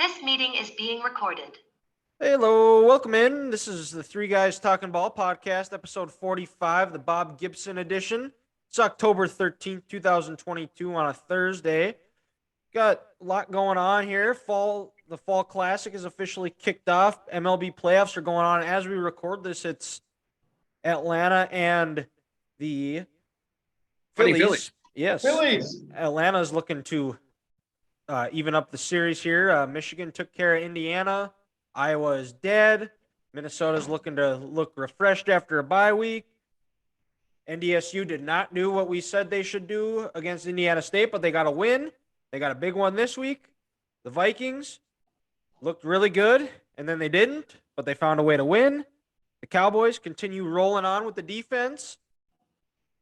This meeting is being recorded. Hello, welcome in. This is the Three Guys Talking Ball podcast, episode 45, the Bob Gibson edition. It's October 13th, 2022 on a Thursday. Got a lot going on here. The Fall Classic is officially kicked off. MLB Playoffs are going on as we record this. It's Atlanta and the Phillies. Yes. Phillies. Atlanta's looking to even up the series here. Michigan took care of Indiana. Iowa is dead. Minnesota's looking to look refreshed after a bye week. NDSU did not do what we said they should do against Indiana State, but they got a win. They got a big one this week. The Vikings looked really good, and then they didn't, but they found a way to win. The Cowboys continue rolling on with the defense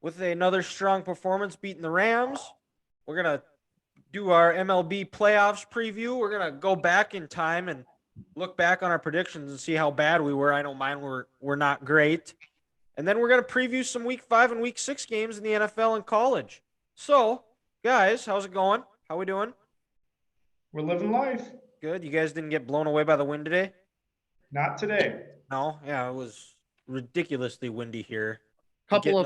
with another strong performance beating the Rams. We're going to do our MLB Playoffs Preview. We're going to go back in time and look back on our predictions and see how bad we were. I know mine were not great. And then we're going to preview some Week 5 and Week 6 games in the NFL and college. So, guys, how's it going? How we doing? We're living life. Good. You guys didn't get blown away by the wind today? Not today. No? Yeah, it was ridiculously windy here. A couple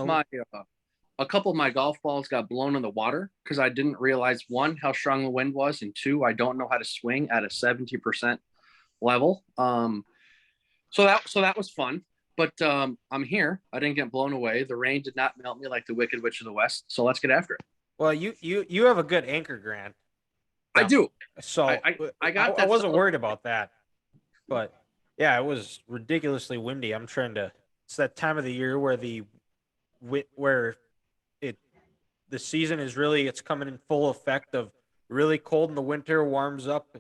of my golf balls got blown in the water because I didn't realize, one, how strong the wind was, and two, I don't know how to swing at a 70% level. So that was fun. But I'm here. I didn't get blown away. The rain did not melt me like the Wicked Witch of the West. So let's get after it. Well, you have a good anchor, Grant. I do. So I got that. I wasn't worried about that. But yeah, it was ridiculously windy. It's that time of the year where the season is it's coming in full effect of really cold in the winter, warms up,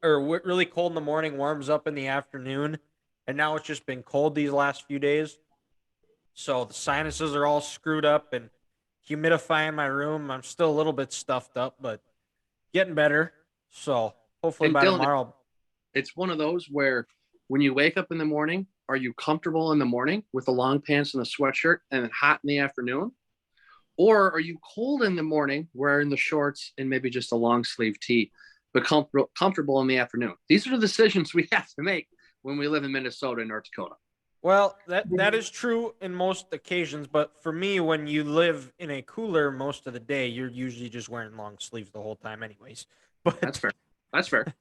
or really cold in the morning, warms up in the afternoon. And now it's just been cold these last few days. So the sinuses are all screwed up and humidifying my room. I'm still a little bit stuffed up, but getting better. So hopefully by tomorrow. It's one of those where when you wake up in the morning, are you comfortable in the morning with the long pants and the sweatshirt and hot in the afternoon? Or are you cold in the morning wearing the shorts and maybe just a long sleeve tee, but comfortable in the afternoon? These are the decisions we have to make when we live in Minnesota and North Dakota. Well, that is true in most occasions, but for me, when you live in a cooler most of the day, you're usually just wearing long sleeves the whole time anyways. But That's fair.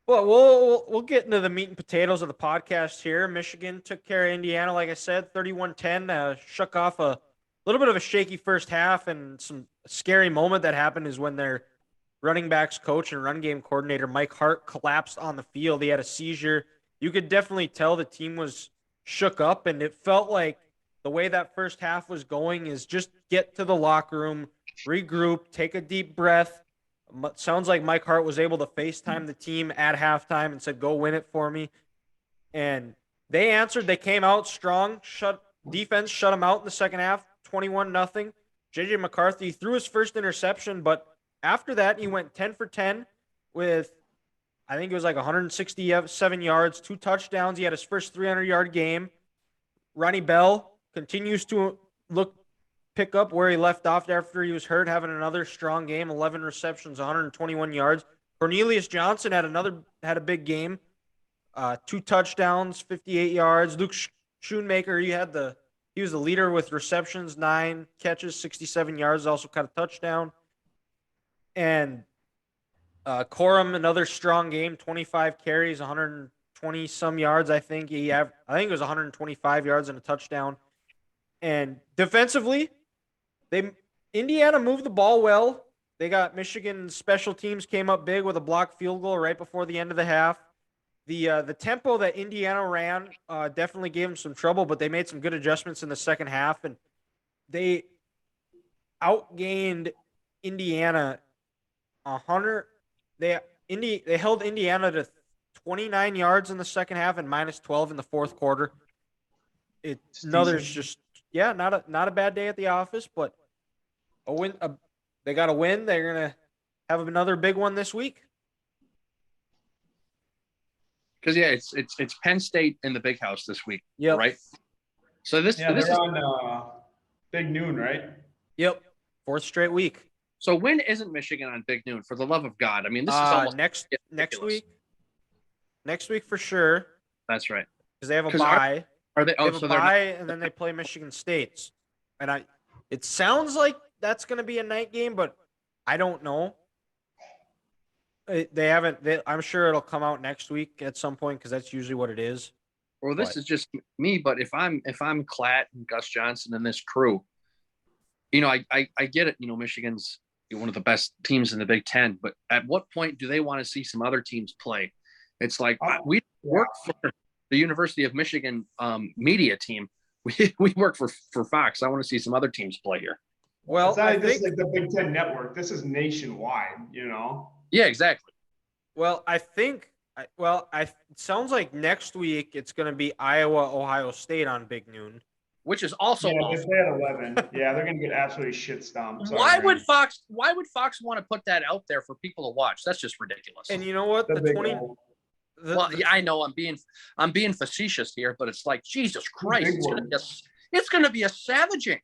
Well, we'll get into the meat and potatoes of the podcast here. Michigan took care of Indiana, like I said, 31-10, shook off a little bit of a shaky first half, and some scary moment that happened is when their running backs coach and run game coordinator Mike Hart collapsed on the field. He had a seizure. You could definitely tell the team was shook up, and it felt like the way that first half was going is just get to the locker room, regroup, take a deep breath. Sounds like Mike Hart was able to FaceTime the team at halftime and said, go win it for me. And they answered. They came out strong. Defense shut them out in the second half, 21-0. J.J. McCarthy threw his first interception, but after that, he went 10 for 10 with, I think it was like 167 yards, 2 touchdowns. He had his first 300-yard game. Ronnie Bell continues to pick up where he left off after he was hurt, having another strong game, 11 receptions, 121 yards. Cornelius Johnson had a big game, 2 touchdowns, 58 yards. Luke Schoonmaker, he was the leader with receptions, 9 catches, 67 yards, also caught a touchdown. And Corum, another strong game, 25 carries, 120 some yards. I think it was 125 yards and a touchdown. And defensively, Indiana moved the ball well. They got Michigan's special teams came up big with a blocked field goal right before the end of the half. The tempo that Indiana ran definitely gave them some trouble, but they made some good adjustments in the second half, and they outgained Indiana 100. They held Indiana to 29 yards in the second half and minus 12 in the fourth quarter. Not a bad day at the office, but a win. They got a win. They're gonna have another big one this week. Because it's Penn State in the Big House this week, right? So they're on big noon, right? Yep, 4th straight week. So when isn't Michigan on Big Noon? For the love of God! I mean, this is almost next ridiculous. week. Next week for sure, That's right. because they have a 'Cause bye. Are they? They Oh, have a so they're not, bye, and then they play Michigan State. And it sounds like that's going to be a night game, but I don't know. They haven't. I'm sure it'll come out next week at some point because that's usually what it is. Well, this But- is just me. But if I'm Klatt and Gus Johnson and this crew, I get it. Michigan's one of the best teams in the Big Ten. But at what point do they want to see some other teams play? It's like we work for the University of Michigan media team. We work for Fox. I want to see some other teams play here. Well, It's not I like this is think. like the Big Ten network. This is nationwide, Yeah, exactly. Well, I think. It sounds like next week it's going to be Iowa, Ohio State on Big Noon. Which is also Yeah, they awful. play at 11. Yeah, they're going to get absolutely shit stomped. Sorry, Why man. would Fox want to put that out there for people to watch? That's just ridiculous. And you know what? The The Big 20. O. Well, yeah, I know I'm being facetious here, but it's like Jesus Christ, Big it's gonna be a savaging.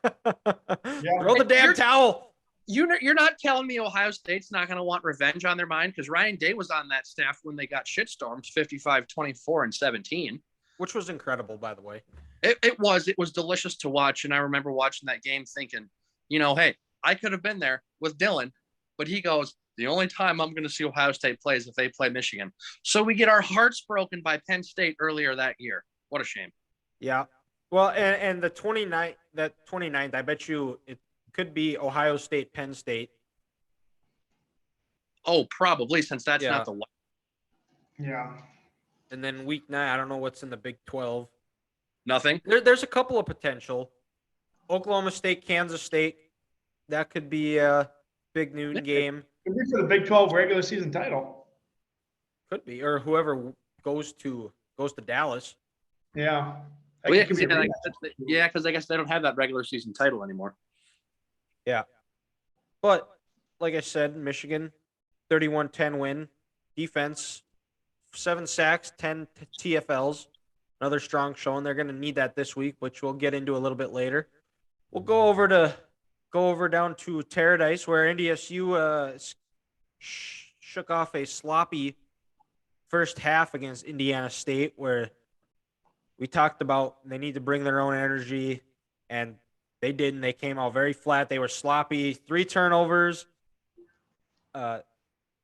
Throw the damn towel. You're not telling me Ohio State's not gonna want revenge on their mind, because Ryan Day was on that staff when they got shitstormed 55, 24, and 17. Which was incredible, by the way. It was delicious to watch, and I remember watching that game thinking, hey, I could have been there with Dylan, but he goes, the only time I'm going to see Ohio State play is if they play Michigan. So we get our hearts broken by Penn State earlier that year. What a shame. Yeah. Well, and the 29th, I bet you it could be Ohio State, Penn State. Oh, probably, since that's Yeah. not the Yeah. And then week 9, I don't know what's in the Big 12. nothing. There's a couple of potential. Oklahoma State, Kansas State. That could be a big noon game. Could be for the Big 12 regular season title. Could be, or whoever goes to Dallas. Yeah. Well, yeah, It could be a rematch. because I guess they don't have that regular season title anymore. Yeah. But like I said, Michigan, 31-10 win. Defense, 7 sacks, 10 TFLs. Another strong showing. They're going to need that this week, which we'll get into a little bit later. We'll go over down to Paradise, where NDSU shook off a sloppy first half against Indiana State, where we talked about they need to bring their own energy, and they didn't. They came out very flat. They were sloppy. 3 turnovers.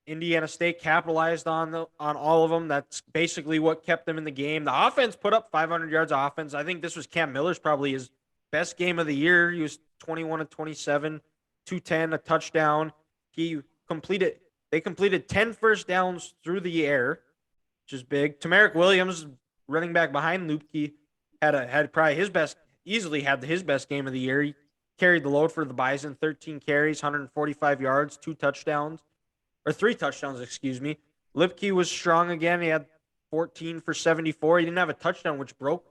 Indiana State capitalized on all of them. That's basically what kept them in the game. The offense put up 500 yards of offense. I think this was Cam Miller's probably his best game of the year. He was 21 of 27, 210, a touchdown. They completed 10 first downs through the air, which is big. Tamarick Williams, running back behind Lupke, had probably easily had his best game of the year. He carried the load for the Bison, 13 carries, 145 yards, 3 touchdowns, excuse me. Lipke was strong again. He had 14 for 74. He didn't have a touchdown, which broke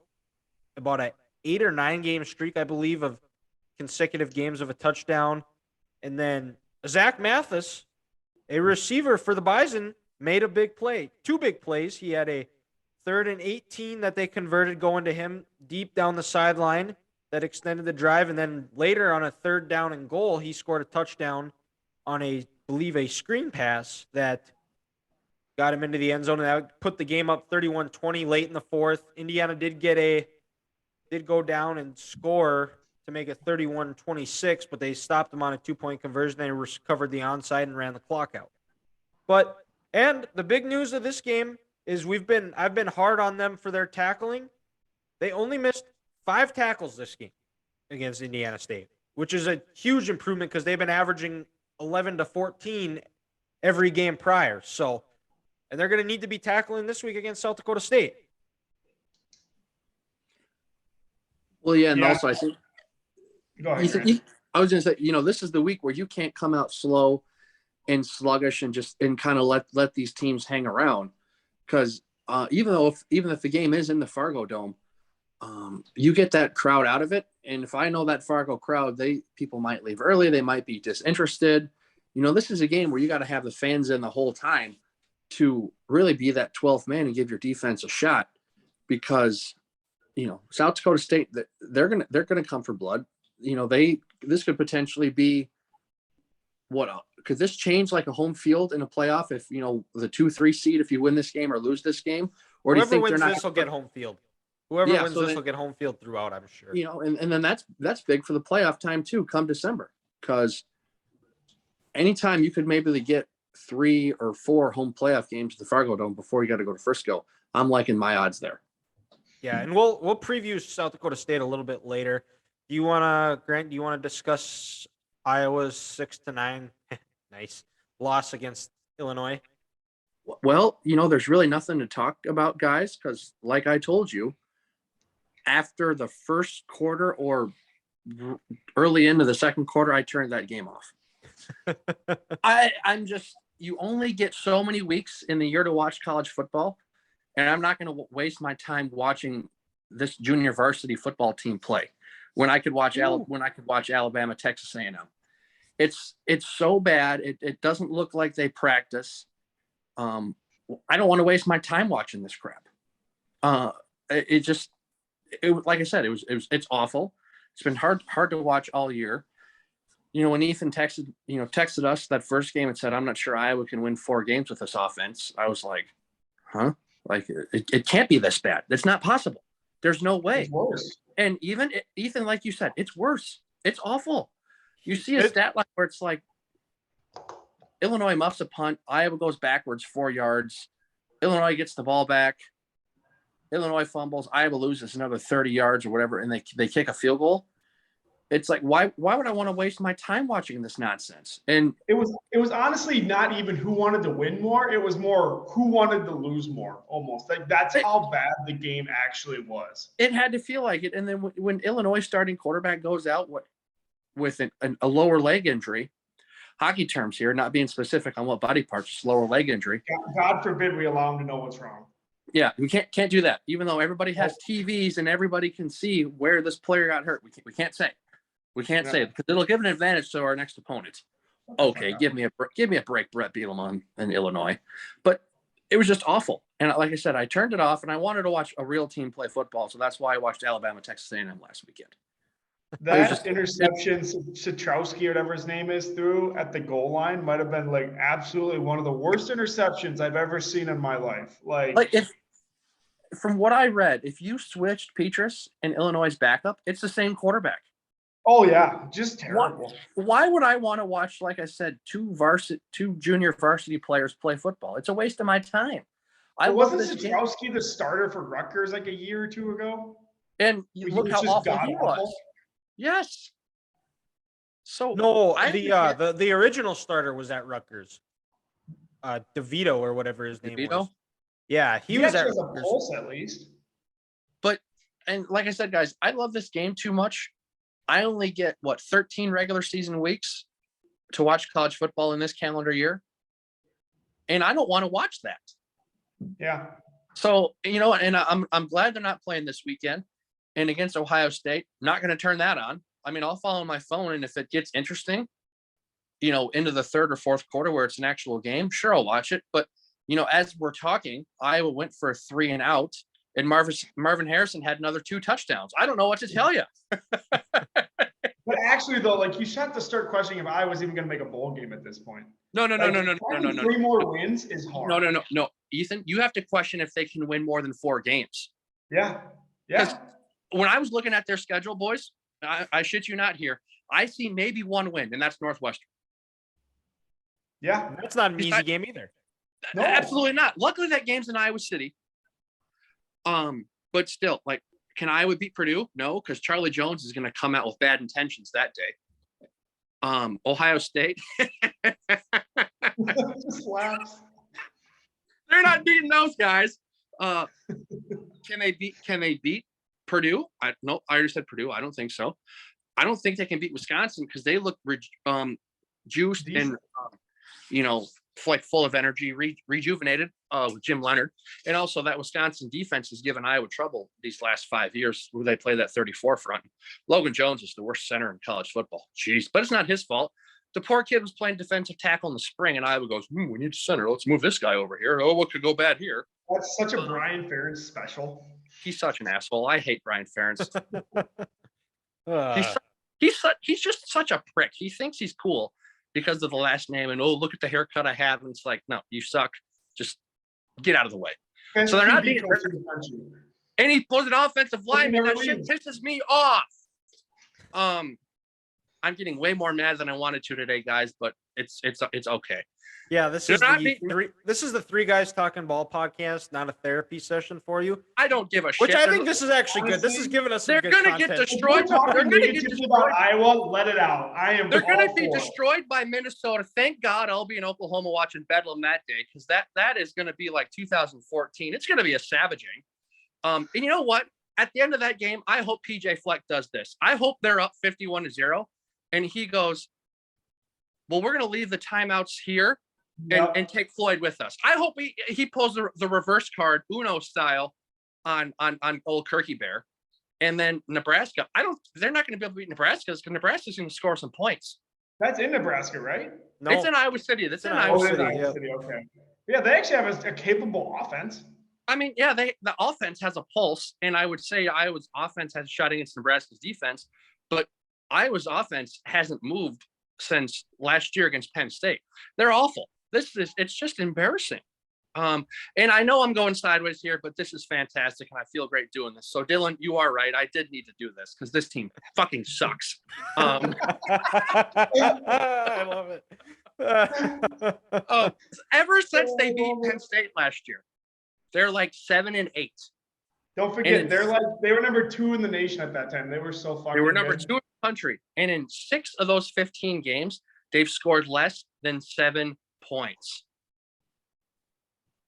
about an 8 or 9 game streak, I believe, of consecutive games of a touchdown. And then Zach Mathis, a receiver for the Bison, made a big play. 2 big plays. He had a 3rd and 18 that they converted going to him deep down the sideline that extended the drive. And then later on a 3rd down and goal, he scored a touchdown on I believe a screen pass that got him into the end zone, and that put the game up 31-20 late in the 4th. Indiana did go down and score to make it 31-26, but they stopped them on a 2-point conversion. They recovered the onside and ran the clock out. And the big news of this game is I've been hard on them for their tackling. They only missed 5 tackles this game against Indiana State, which is a huge improvement because they've been averaging 11 to 14 every game prior. So, and they're going to need to be tackling this week against South Dakota State. Well, yeah, and also I think Go ahead, Grant. I was going to say, this is the week where you can't come out slow and sluggish and kind of let these teams hang around, because even if the game is in the Fargo Dome, you get that crowd out of it. And if I know that Fargo crowd, people might leave early. They might be disinterested. This is a game where you got to have the fans in the whole time to really be that 12th man and give your defense a shot, because, South Dakota State, they're going to come for blood. This could potentially be could this change like a home field in a playoff if, the 2-3 seed, if you win this game or lose this game? Or do you Whoever think wins they're not this will get home field. Whoever wins this will get home field throughout, I'm sure. And then that's big for the playoff time too, come December, because anytime you could maybe get 3 or 4 home playoff games at the Fargo Dome before you got to go to Frisco, I'm liking my odds there. Yeah, and we'll preview South Dakota State a little bit later. Grant, do you want to discuss Iowa's 6-9 nice loss against Illinois? Well, there's really nothing to talk about, guys, because like I told you, after the first quarter or early into the second quarter, I turned that game off. I'm just, you only get so many weeks in the year to watch college football, and I'm not going to waste my time watching this junior varsity football team play when I could watch Alabama, Texas A&M. It's so bad. It doesn't look like they practice. I don't want to waste my time watching this crap. Like I said, it's awful. It's been hard to watch all year. When Ethan texted us that first game and said, "I'm not sure Iowa can win 4 games with this offense," I was like, "Huh? Like it can't be this bad. It's not possible. There's no way." It's worse. And even Ethan, like you said, it's worse. It's awful. You see a stat line where it's like Illinois muffs a punt, Iowa goes backwards 4 yards, Illinois gets the ball back, Illinois fumbles, Iowa loses another 30 yards or whatever, and they kick a field goal. It's like, why would I want to waste my time watching this nonsense? And it was honestly not even who wanted to win more. It was more who wanted to lose more, almost. Like that's how bad the game actually was. It had to feel like it. And then when Illinois starting quarterback goes out with a lower leg injury, hockey terms here, not being specific on what body parts, just lower leg injury. God forbid we allow him to know what's wrong. Yeah, we can't do that. Even though everybody has TVs and everybody can see where this player got hurt, we can't say. We can't say it because it'll give an advantage to our next opponent. Okay, give me a break, Brett Bielema in Illinois. But it was just awful. And like I said, I turned it off, and I wanted to watch a real team play football, so that's why I watched Alabama, Texas A&M last weekend. That interception Satrowski or whatever his name is threw at the goal line might have been like absolutely one of the worst interceptions I've ever seen in my life. Like if from what I read, if you switched Petrus and Illinois' backup, it's the same quarterback. Oh yeah, just terrible. Why would I want to watch, like I said, two junior varsity players play football? It's a waste of my time. Wasn't Satrowski the starter for Rutgers like a year or 2 ago? And look how awful he was. Yes. So no, the original starter was at Rutgers. DeVito or whatever his name was. Yeah, he was at Rutgers. Pulse at least. And like I said, guys, I love this game too much. I only get 13 regular season weeks to watch college football in this calendar year, and I don't want to watch that. Yeah. So and I'm glad they're not playing this weekend. And against Ohio State, not going to turn that on. I mean, I'll follow my phone, and if it gets interesting, into the third or fourth quarter where it's an actual game, sure, I'll watch it. But as we're talking, Iowa went for a 3 and out. And Marvin Harrison had another 2 touchdowns. I don't know what to tell you. But actually, though, like you should have to start questioning if I was even going to make a bowl game at this point. No. 3 more wins is hard. No. Ethan, you have to question if they can win more than 4 games. Yeah. Because when I was looking at their schedule, boys, I shit you not here, I see maybe 1 win, and that's Northwestern. Yeah. That's not an easy game either. No. Absolutely not. Luckily, that game's in Iowa City. But still, like, can Iowa beat Purdue? No, because Charlie Jones is going to come out with bad intentions that day. Ohio State. Just laughs. They're not beating those guys. Can they beat Purdue? I already said Purdue. I don't think so. I don't think they can beat Wisconsin because they look juiced and like full of energy, rejuvenated with Jim Leonard. And also that Wisconsin defense has given Iowa trouble these last 5 years where they play that 34 front. Logan Jones is the worst center in college football. Jeez, but it's not his fault. The poor kid was playing defensive tackle in the spring, and Iowa goes, we need a center. Let's move this guy over here. Oh, what could go bad here? That's such a Brian Ferentz special. He's such an asshole. I hate Brian Ferentz. He's just such a prick. He thinks he's cool. because of the last name and, oh, look at the haircut I have. And it's like, no, you suck. Just get out of the way. Best So they're not QB being coach in the country. and he pulls an offensive lineman. That shit pisses me off. I'm getting way more mad than I wanted to today, guys, but it's okay. Yeah, this is the Three Guys Talking Ball podcast, not a therapy session for you. I don't give a shit. Which I think this is actually good. This is giving us some good content. They're going to get destroyed. They're going to get destroyed. Iowa, let it out. They're going to be destroyed by Minnesota. Thank God I'll be in Oklahoma watching Bedlam that day, because that is going to be like 2014. It's going to be a savaging. And you know what? At the end of that game, I hope PJ Fleck does this. I hope they're up 51-0, and he goes, well, we're going to leave the timeouts here. And take Floyd with us. I hope he pulls the reverse card, Uno style, on old Kirky Bear, and then Nebraska. They're not going to be able to beat Nebraska because Nebraska's going to score some points. That's in Nebraska, right? No, it's in Iowa City. That's in Iowa City. Okay. Yeah, they actually have a capable offense. I mean, yeah, the offense has a pulse, and I would say Iowa's offense has a shot against Nebraska's defense, but Iowa's offense hasn't moved since last year against Penn State. They're awful. It's just embarrassing. And I know I'm going sideways here, but this is fantastic, and I feel great doing this. So, Dylan, you are right. I did need to do this because this team fucking sucks. I love it. Ever since they beat Penn State last year, they're like 7-8. Don't forget, they were number 2 in the nation at that time. They were so fucking. They were number 2 in the country, and in 6 of those 15 games, they've scored less than 7 points.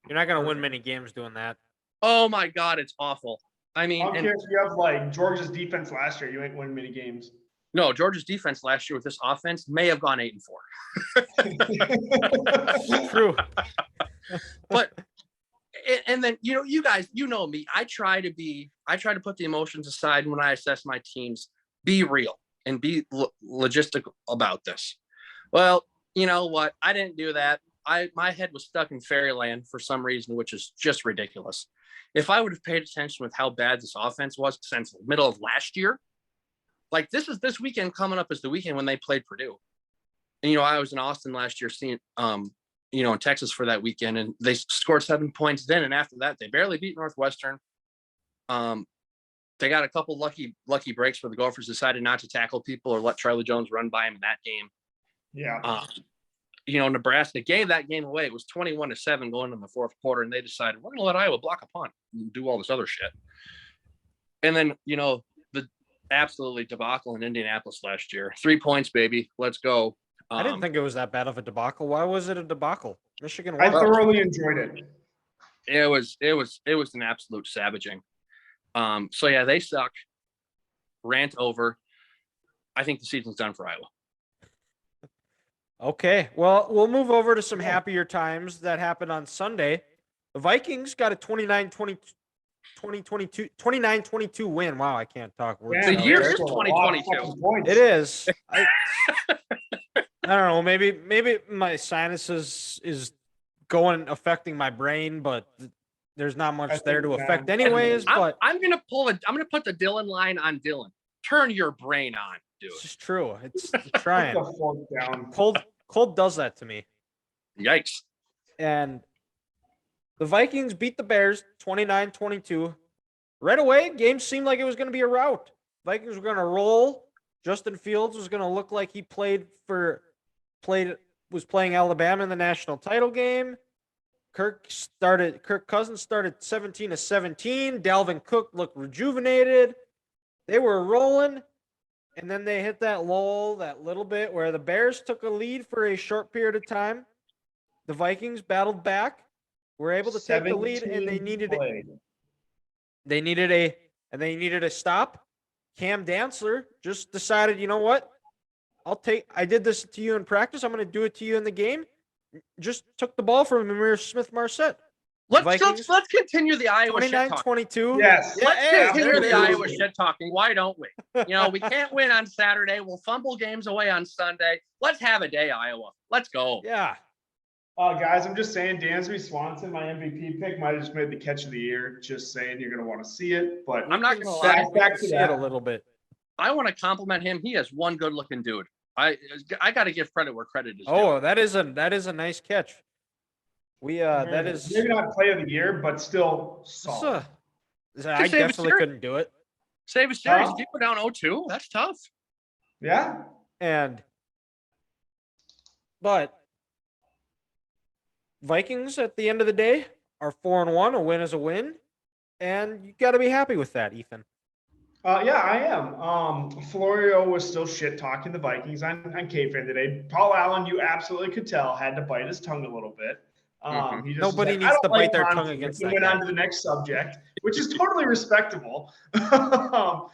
You're not going to win many games doing that. Oh my God, it's awful. I mean, I don't care if you have like Georgia's defense last year, you ain't win many games. No, Georgia's defense last year with this offense may have gone 8-4. True. But and then you guys, you know me. I try to put the emotions aside when I assess my teams. Be real and be logistical about this. Well, you know what? I didn't do that. My head was stuck in fairyland for some reason, which is just ridiculous. If I would have paid attention with how bad this offense was since the middle of last year, like this weekend coming up is the weekend when they played Purdue. And, I was in Austin last year seeing, in Texas for that weekend, and they scored 7 points then. And after that, they barely beat Northwestern. They got a couple lucky breaks where the Gophers decided not to tackle people or let Charlie Jones run by him in that game. Yeah. Nebraska gave that game away. It was 21-7 going in the fourth quarter, and they decided we're going to let Iowa block a punt and do all this other shit. And then, the absolutely debacle in Indianapolis last year. 3 points, baby. Let's go. I didn't think it was that bad of a debacle. Why was it a debacle? Michigan won. I thoroughly enjoyed it. It was an absolute savaging. So yeah, they suck. Rant over. I think the season's done for Iowa. Okay, well, we'll move over to some happier times that happened on Sunday. The Vikings got a 29-22 win. Wow, I can't talk words. The year is 2022. It is. I don't know. Maybe my sinuses is affecting my brain, but there's not much there to affect anyways. But I'm gonna put the Dylan line on Dylan. Turn your brain on, dude. It's true. It's trying. Down. Cold does that to me. Yikes. And the Vikings beat the Bears 29-22. Right away, game seemed like it was going to be a rout. Vikings were going to roll. Justin Fields was going to look like he was playing Alabama in the national title game. Kirk Cousins started 17-17. Dalvin Cook looked rejuvenated. They were rolling. And then they hit that lull, that little bit where the Bears took a lead for a short period of time. The Vikings battled back, were able to take the lead, and they needed a stop. Cam Dantzler just decided, you know what? I did this to you in practice. I'm going to do it to you in the game. Just took the ball from Amir Smith-Marset. Let's continue the Iowa shit talking. 29-22. Yes. Let's continue the Iowa shit talking. Why don't we? We can't win on Saturday. We'll fumble games away on Sunday. Let's have a day, Iowa. Let's go. Yeah. Guys, I'm just saying, Dansby Swanson, my MVP pick, might have just made the catch of the year. Just saying, you're going to want to see it. But I'm not going to lie. Back to that a little bit. I want to compliment him. He is one good-looking dude. I got to give credit where credit is due. Oh, that is a nice catch. That is maybe not play of the year, but still solid. I definitely couldn't do it. Save a series. If you go down 0-2, that's tough. Yeah. But Vikings at the end of the day are 4-1. A win is a win. And you got to be happy with that, Ethan. Yeah, I am. Florio was still shit talking the Vikings on K-Fan today. Paul Allen, you absolutely could tell, had to bite his tongue a little bit. He just Nobody needs to bite their tongue against that. Went on to the next subject, which is totally respectable. But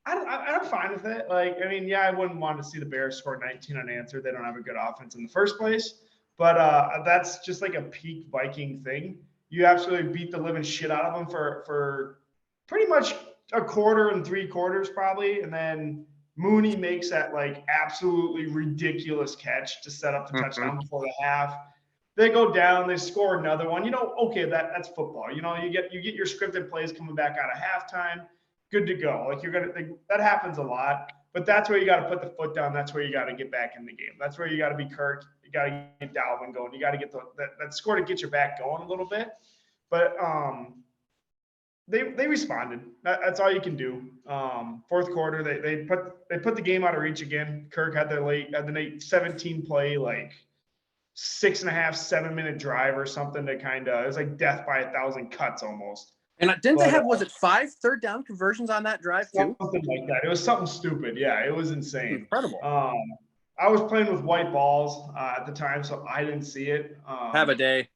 I'm fine with it. Like, I mean, yeah, I wouldn't want to see the Bears score 19 unanswered. They don't have a good offense in the first place. But that's just like a peak Viking thing. You absolutely beat the living shit out of them for pretty much a quarter and 3 quarters probably. And then Mooney makes that like absolutely ridiculous catch to set up the touchdown before the half. They go down, they score another one. Okay, that's football. You get your scripted plays coming back out of halftime. Good to go. Like that happens a lot, but that's where you got to put the foot down. That's where you got to get back in the game. That's where you got to be Kirk. You got to get Dalvin going. You got to get that score to get your back going a little bit. But they responded. That's all you can do. Fourth quarter, they put the game out of reach again. Kirk had the late 17 play like 6.5, 7 minute drive or something to it was like death by 1,000 cuts almost. And didn't they have, was it 5 third down conversions on that drive too? Something like that. It was something stupid. Yeah, it was insane. Incredible. I was playing with white balls at the time, so I didn't see it. Have a day.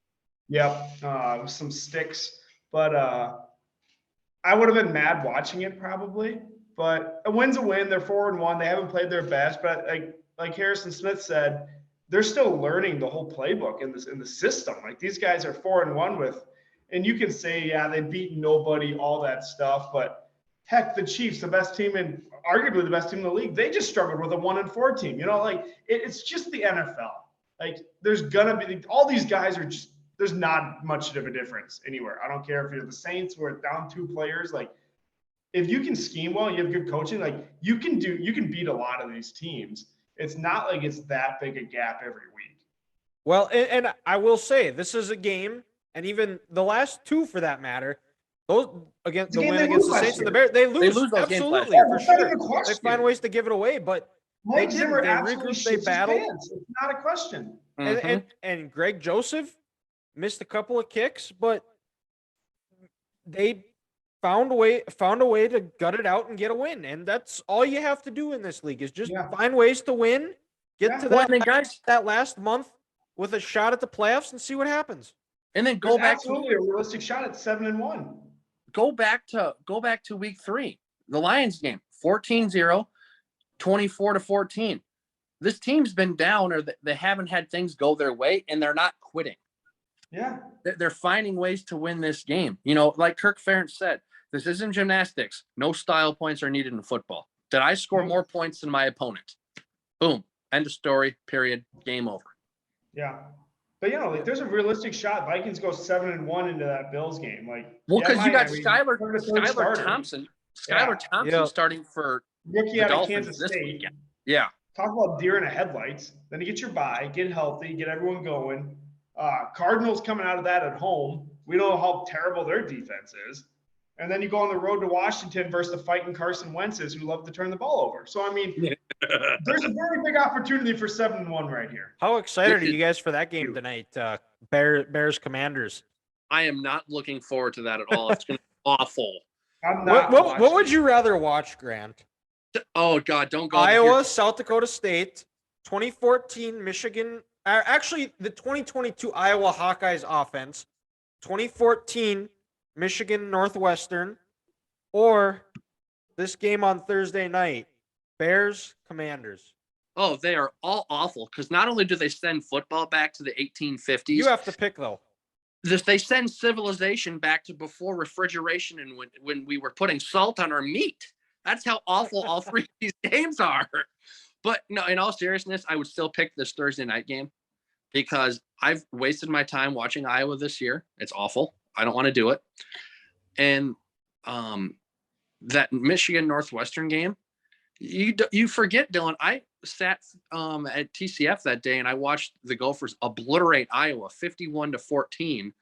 Yep, with some sticks. But I would have been mad watching it probably. But a win's a win. They're 4-1. They haven't played their best. But like Harrison Smith said, they're still learning the whole playbook in the system. Like these guys are 4-1 with. And you can say, yeah, they beat nobody, all that stuff. But heck, the Chiefs, the best team and arguably the best team in the league, they just struggled with a 1-4 team. It's just the NFL. Like there's gonna be all these guys are just. There's not much of a difference anywhere. I don't care if you're the Saints who are down 2 players. Like if you can scheme well, you have good coaching. Like you can beat a lot of these teams. It's not like it's that big a gap every week. Well, and I will say this is a game. And even the last 2, for that matter, those against the win against the Saints and the Bears, they lose absolutely for sure. They find ways to give it away, but they regroup, they battle. It's not a question. And Greg Joseph missed a couple of kicks, but they found a way to gut it out and get a win, and that's all you have to do in this league is just find ways to win, get to that last month with a shot at the playoffs, and see what happens. And then go back absolutely a realistic shot at 7-1. Go back to week 3, the Lions game, 14-0, 24-14. This team's been down, or they haven't had things go their way, and they're not quitting. Yeah, they're finding ways to win this game. Like Kirk Ferentz said, this isn't gymnastics. No style points are needed in football. Did I score more points than my opponent? Boom. End of story. Period. Game over. Yeah. But there's a realistic shot. Vikings go 7-1 into that Bills game. Because you got Skylar Thompson. Skylar Thompson starting for rookie out of Kansas State. Weekend. Yeah. Talk about deer in the headlights. Then you get your bye, get healthy, get everyone going. Cardinals coming out of that at home. We know how terrible their defense is. And then you go on the road to Washington versus the fighting Carson Wentz's who love to turn the ball over. So, I mean, there's a very big opportunity for 7-1 right here. How excited are you guys for that game tonight? Bears Commanders. I am not looking forward to that at all. It's going to be awful. I'm not what would you rather watch, Grant? Oh, God, don't go. Iowa, South Dakota State, 2014 Michigan. Actually, the 2022 Iowa Hawkeyes offense, 2014 Michigan Northwestern, or this game on Thursday night, Bears Commanders. Oh, they are all awful because not only do they send football back to the 1850s. You have to pick, though. They send civilization back to before refrigeration and when we were putting salt on our meat. That's how awful all 3 of these games are. But no, in all seriousness, I would still pick this Thursday night game because I've wasted my time watching Iowa this year. It's awful. I don't want to do it. And that Michigan Northwestern game, You forget, Dylan. I sat at TCF that day and I watched the Gophers obliterate Iowa 51-14.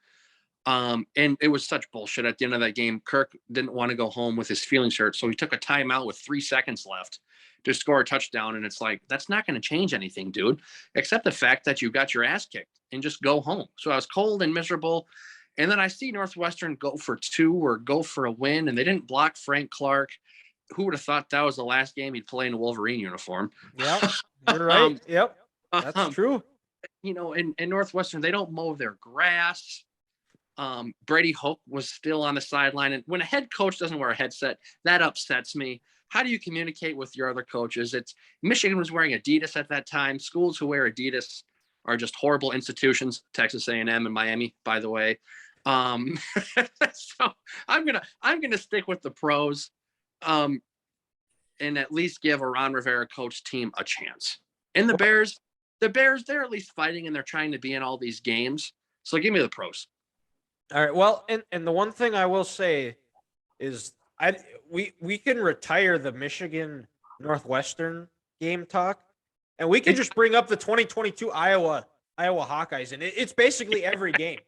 And it was such bullshit at the end of that game. Kirk didn't want to go home with his feelings hurt, so he took a timeout with 3 seconds left to score a touchdown. And it's like, that's not going to change anything, dude, except the fact that you got your ass kicked and just go home. So I was cold and miserable. And then I see Northwestern go for 2 or go for a win, and they didn't block Frank Clark. Who would have thought that was the last game he'd play in a Wolverine uniform? Yep, you're right. Yep, that's true. You know, in Northwestern, they don't mow their grass. Brady Hoke was still on the sideline. And when a head coach doesn't wear a headset, that upsets me. How do you communicate with your other coaches? Michigan was wearing Adidas at that time. Schools who wear Adidas are just horrible institutions. Texas A&M and Miami, by the way. So I'm gonna stick with the pros, and at least give a Ron Rivera coach team a chance. And the Bears, they're at least fighting and they're trying to be in all these games. So give me the pros. All right. Well, and the one thing I will say is we can retire the Michigan Northwestern game talk, and we can just bring up the 2022 Iowa Hawkeyes, and it's basically every game.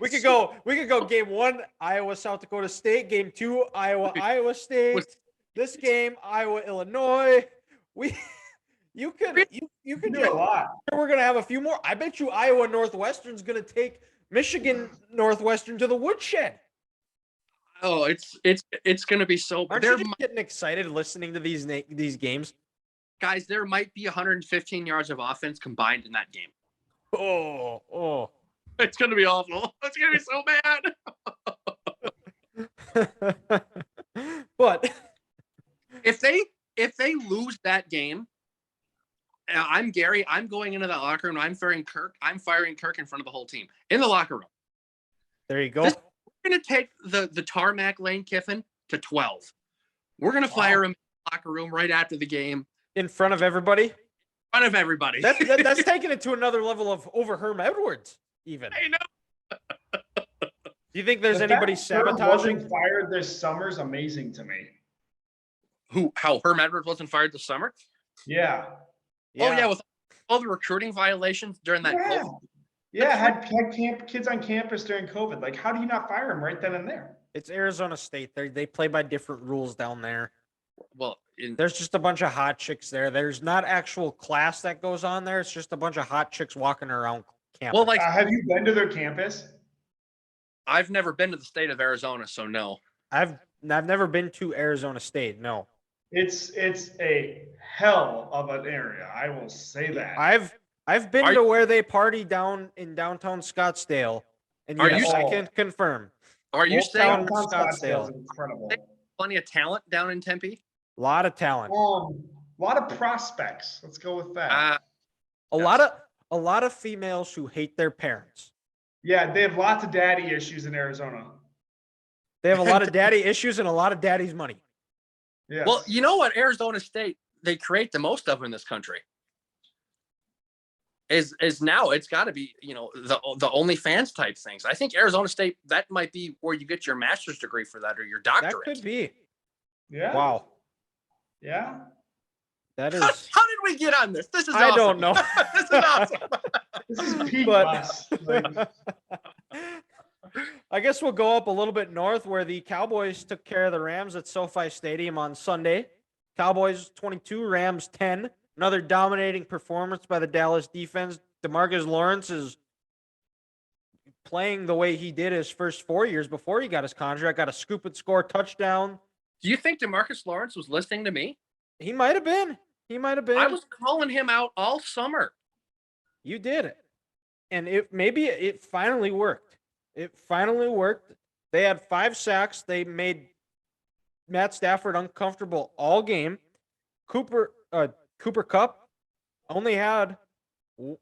We could go game 1 Iowa South Dakota State, game 2 Iowa State, this game Iowa Illinois. You could do a lot. We're gonna have a few more. I bet you Iowa Northwestern's gonna take Michigan Northwestern to the woodshed. Oh, it's gonna be so. Aren't you just getting excited listening to these games? Guys, there might be 115 yards of offense combined in that game. Oh. It's going to be awful. It's going to be so bad. But if they lose that game, I'm Gary. I'm going into that locker room. I'm firing Kirk in front of the whole team in the locker room. There you go. We're going to take the tarmac Lane Kiffin to 12. We're going to fire him in the locker room right after the game. In front of everybody? In front of everybody. That's taking it to another level of over Herm Edwards, even. I know. Do you think there's anybody sabotaging? Fired this summer is amazing to me. How Herm Edwards wasn't fired this summer? Yeah. Oh, yeah, with all the recruiting violations during that COVID. Yeah, had kids on campus during COVID. Like, how do you not fire him right then and there? It's Arizona State. They play by different rules down there. Well, there's just a bunch of hot chicks there. There's not actual class that goes on there. It's just a bunch of hot chicks walking around campus. Well, have you been to their campus? I've never been to the state of Arizona, so no. I've never been to Arizona State. No. It's a hell of an area. I will say that. I've been to where they party down in downtown Scottsdale, and yes, I can confirm. Are you saying Scottsdale is incredible? Plenty of talent down in Tempe. A lot of talent. A lot of prospects. Let's go with that. A lot of females who hate their parents. Yeah, they have lots of daddy issues in Arizona. They have a lot of daddy issues and a lot of daddy's money. Yeah. Well, you know what? Arizona State, they create the most of in this country. Is now it's got to be, the OnlyFans type things. I think Arizona State, that might be where you get your master's degree for that or your doctorate. That could be. Yeah. Wow. Yeah. That is. How did we get on this? This is awesome. I don't know. This is awesome. This is peak us. I guess we'll go up a little bit north where the Cowboys took care of the Rams at SoFi Stadium on Sunday. Cowboys 22, Rams 10. Another dominating performance by the Dallas defense. DeMarcus Lawrence is playing the way he did his first 4 years before he got his contract. Got a scoop and score touchdown. Do you think DeMarcus Lawrence was listening to me? He might have been. I was calling him out all summer. You did it. And it finally worked. It finally worked. They had 5 sacks. They made Matt Stafford uncomfortable all game. Cooper Kupp only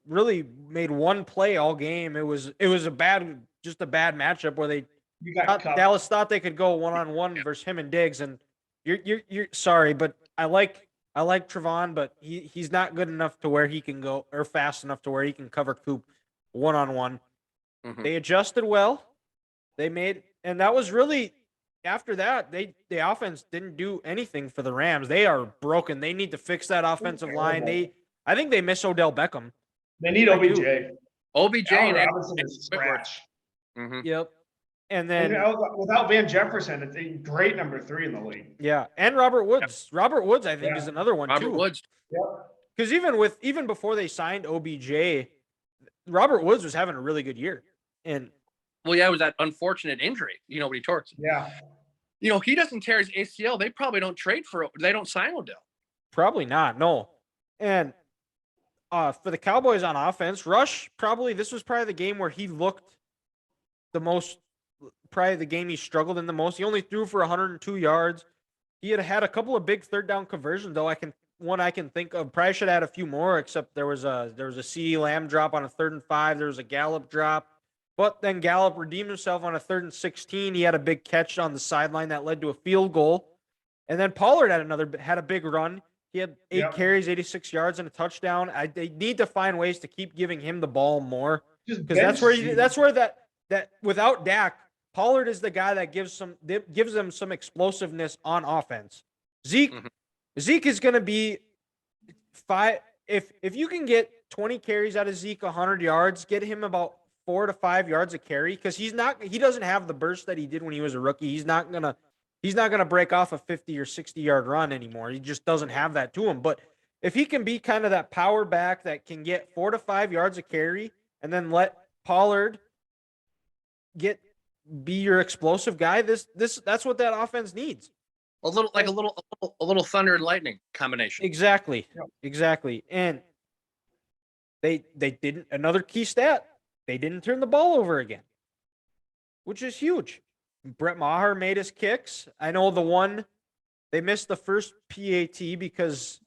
really made one play all game. It was a bad matchup where Dallas thought they could go one-on-one versus him and Diggs. And you're sorry, but I like Trevon, but he's not good enough to where he can go, or fast enough to where he can cover Coop one-on-one. Mm-hmm. They adjusted well. And that was really after that, the offense didn't do anything for the Rams. They are broken. They need to fix that offensive line. I think they miss Odell Beckham. They need I OBJ. do. OBJ Allen and Robinson is trash. Yep. And And then without Van Jefferson, it's a great number 3 in the league. yeah, and Robert Woods. Robert Woods, I think, is another one Robert too. Woods. Yep. Because even before they signed OBJ, Robert Woods was having a really good year. And Well, yeah, it was that unfortunate injury. You know, when he tore it. Yeah. You know, he doesn't tear his ACL. They probably don't they don't sign Odell. probably not, no. And for the Cowboys on offense, Rush this was probably the game where he looked the most, probably the game he struggled in the most. He only threw for 102 yards. He had a couple of big third down conversions, though. I can think of. Probably should add a few more, except there was a CeeDee Lamb drop on a 3rd and 5. There was a Gallup drop, but then Gallup redeemed himself on a 3rd and 16. He had a big catch on the sideline that led to a field goal, and then Pollard had a big run. He had 8 carries, 86 yards, and a touchdown. They need to find ways to keep giving him the ball more, because that's where that without Dak, Pollard is the guy that gives them some explosiveness on offense. Zeke is going to be 5. If you can get 20 carries out of Zeke, 100 yards, get him about 4 to 5 yards a carry, because he doesn't have the burst that he did when he was a rookie. He's not gonna break off a 50 or 60 yard run anymore. He just doesn't have that to him. But if he can be kind of that power back that can get 4 to 5 yards a carry, and then let Pollard be your explosive guy, that's what that offense needs. A little thunder and lightning combination. Exactly. And they didn't, another key stat, they didn't turn the ball over again, which is huge. Brett Maher made his kicks. I know they missed the first PAT because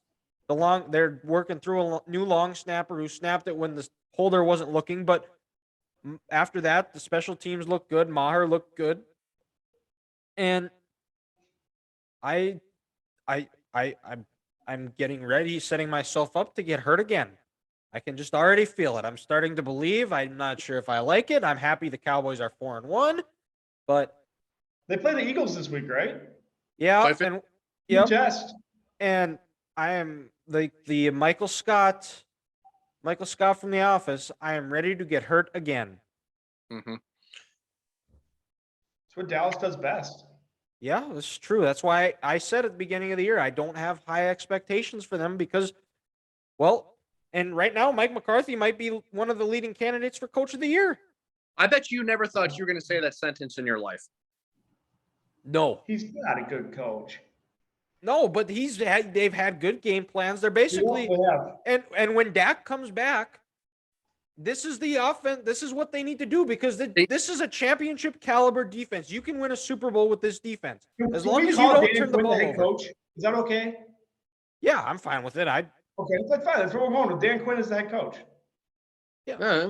they're working through a new long snapper who snapped it when the holder wasn't looking, but after that, the special teams looked good. Maher looked good. And I'm getting ready, setting myself up to get hurt again. I can just already feel it. I'm starting to believe. I'm not sure if I like it. I'm happy the Cowboys are 4-1, but they play the Eagles this week, right? Yeah, and yep. And I am the Michael Scott from The Office. I am ready to get hurt again. That's what Dallas does best. Yeah, that's true. That's why I said at the beginning of the year I don't have high expectations for them because, well, and right now Mike McCarthy might be one of the leading candidates for Coach of the Year. I bet you never thought you were going to say that sentence in your life. No. He's not a good coach. No, but they've had good game plans. They're basically and when Dak comes back, this is the offense. This is what they need to do because this is a championship caliber defense. You can win a Super Bowl with this defense as long as you don't turn the ball over. Coach, is that okay? Yeah, I'm fine with it. Okay, that's fine. That's what we're going with. Dan Quinn is the head coach. Yeah.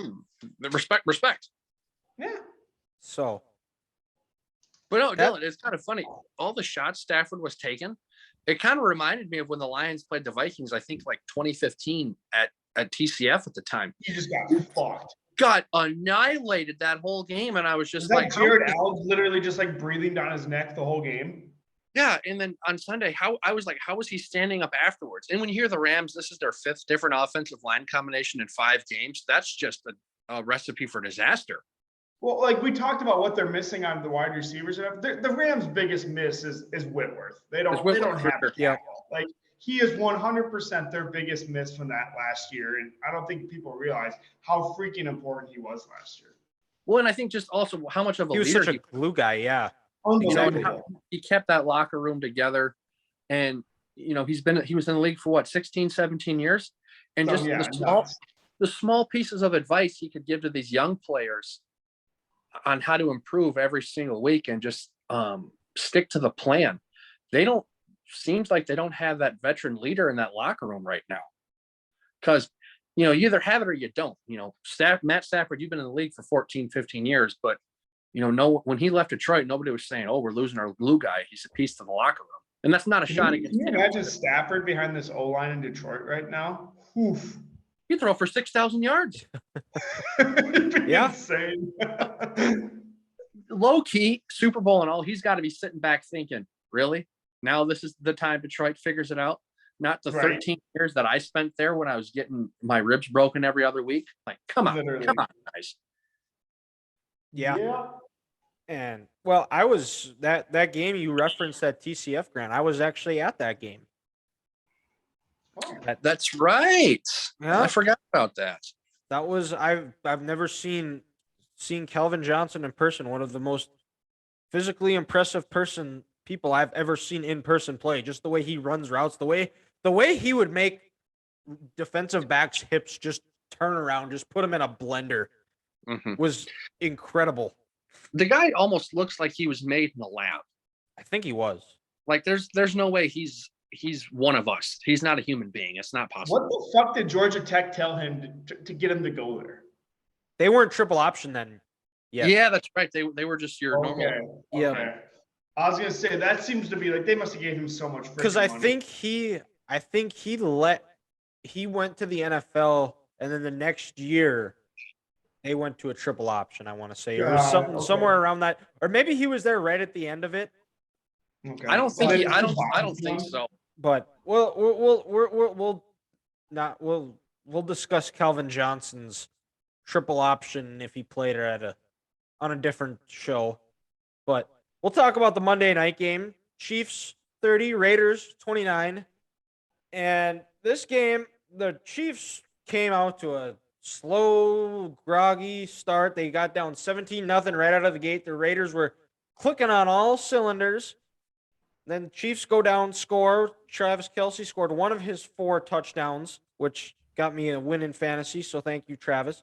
Respect. Yeah. So. But no, Dylan, it's kind of funny. All the shots Stafford was taking, it kind of reminded me of when the Lions played the Vikings, I think like 2015 at TCF at the time. He just got fucked. Got annihilated that whole game. And I was just like, Jared Allen literally just like breathing down his neck the whole game. Yeah. And then on Sunday, how was he standing up afterwards? And when you hear the Rams, this is their 5th different offensive line combination in 5 games. That's just a recipe for disaster. Well, like we talked about what they're missing on the wide receivers. The Rams' biggest miss is Whitworth. They don't have like he is 100% their biggest miss from that last year, and I don't think people realize how freaking important he was last year. Well, and I think just also how much of a he was leader such a glue guy. Yeah, exactly. He kept that locker room together, and he was in the league for 16, 17 years, and the small pieces of advice he could give to these young players on how to improve every single week and just stick to the plan. Seems like they don't have that veteran leader in that locker room right now. Because, you either have it or you don't. Matt Stafford, you've been in the league for 14, 15 years, but, when he left Detroit, nobody was saying, oh, we're losing our glue guy. He's a piece to the locker room. And that's not a shot against him. Can you imagine Stafford behind this O-line in Detroit right now? Oof. You throw for 6,000 yards. Yeah. Insane. low key Super Bowl and all, he's got to be sitting back thinking, really? Now this is the time Detroit figures it out? Not the 13 years that I spent there when I was getting my ribs broken every other week. Like, come on, guys. Yeah. And well, I was that game you referenced at TCF, Grant. I was actually at that game. That's right. Yeah. I forgot about that. That was I've never seen Calvin Johnson in person. One of the most physically impressive people I've ever seen in person play. Just the way he runs routes, the way he would make defensive backs' hips just turn around, just put them in a blender, was incredible. The guy almost looks like he was made in the lab. I think he was. Like there's no way he's one of us. He's not a human being. It's not possible. What the fuck did Georgia Tech tell him to get him to go there? They weren't triple option then. Yeah, that's right. They were just your normal. Yeah. Okay. I was gonna say that seems to be like they must have gave him so much. Because I think he went to the NFL and then the next year they went to a triple option. I want to say it was something somewhere around that, or maybe he was there right at the end of it. Okay. I don't think I don't think so. But we'll discuss Calvin Johnson's triple option if he played it on a different show. But we'll talk about the Monday night game. Chiefs 30, Raiders 29. And this game, the Chiefs came out to a slow, groggy start. They got down 17-0 right out of the gate. The Raiders were clicking on all cylinders. Then the Chiefs go down, score. Travis Kelce scored one of his 4 touchdowns, which got me a win in fantasy. So thank you, Travis.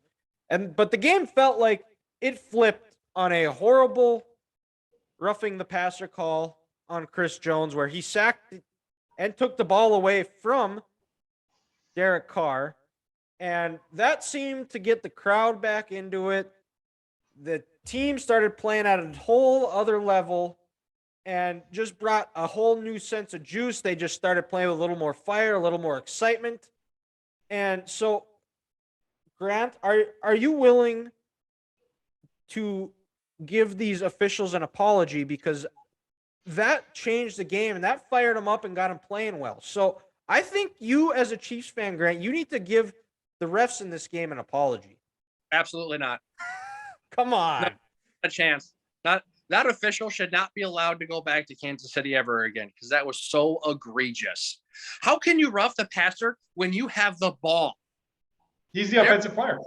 But the game felt like it flipped on a horrible roughing the passer call on Chris Jones, where he sacked and took the ball away from Derek Carr. And that seemed to get the crowd back into it. The team started playing at a whole other level and just brought a whole new sense of juice. They just started playing with a little more fire, a little more excitement. And so, Grant, are you willing to give these officials an apology? Because that changed the game and that fired them up and got them playing well. So I think you, as a Chiefs fan, Grant, you need to give the refs in this game an apology. Absolutely not. Come on. Not a chance. That official should not be allowed to go back to Kansas City ever again, because that was so egregious. How can you rough the passer when you have the ball? He's the offensive player.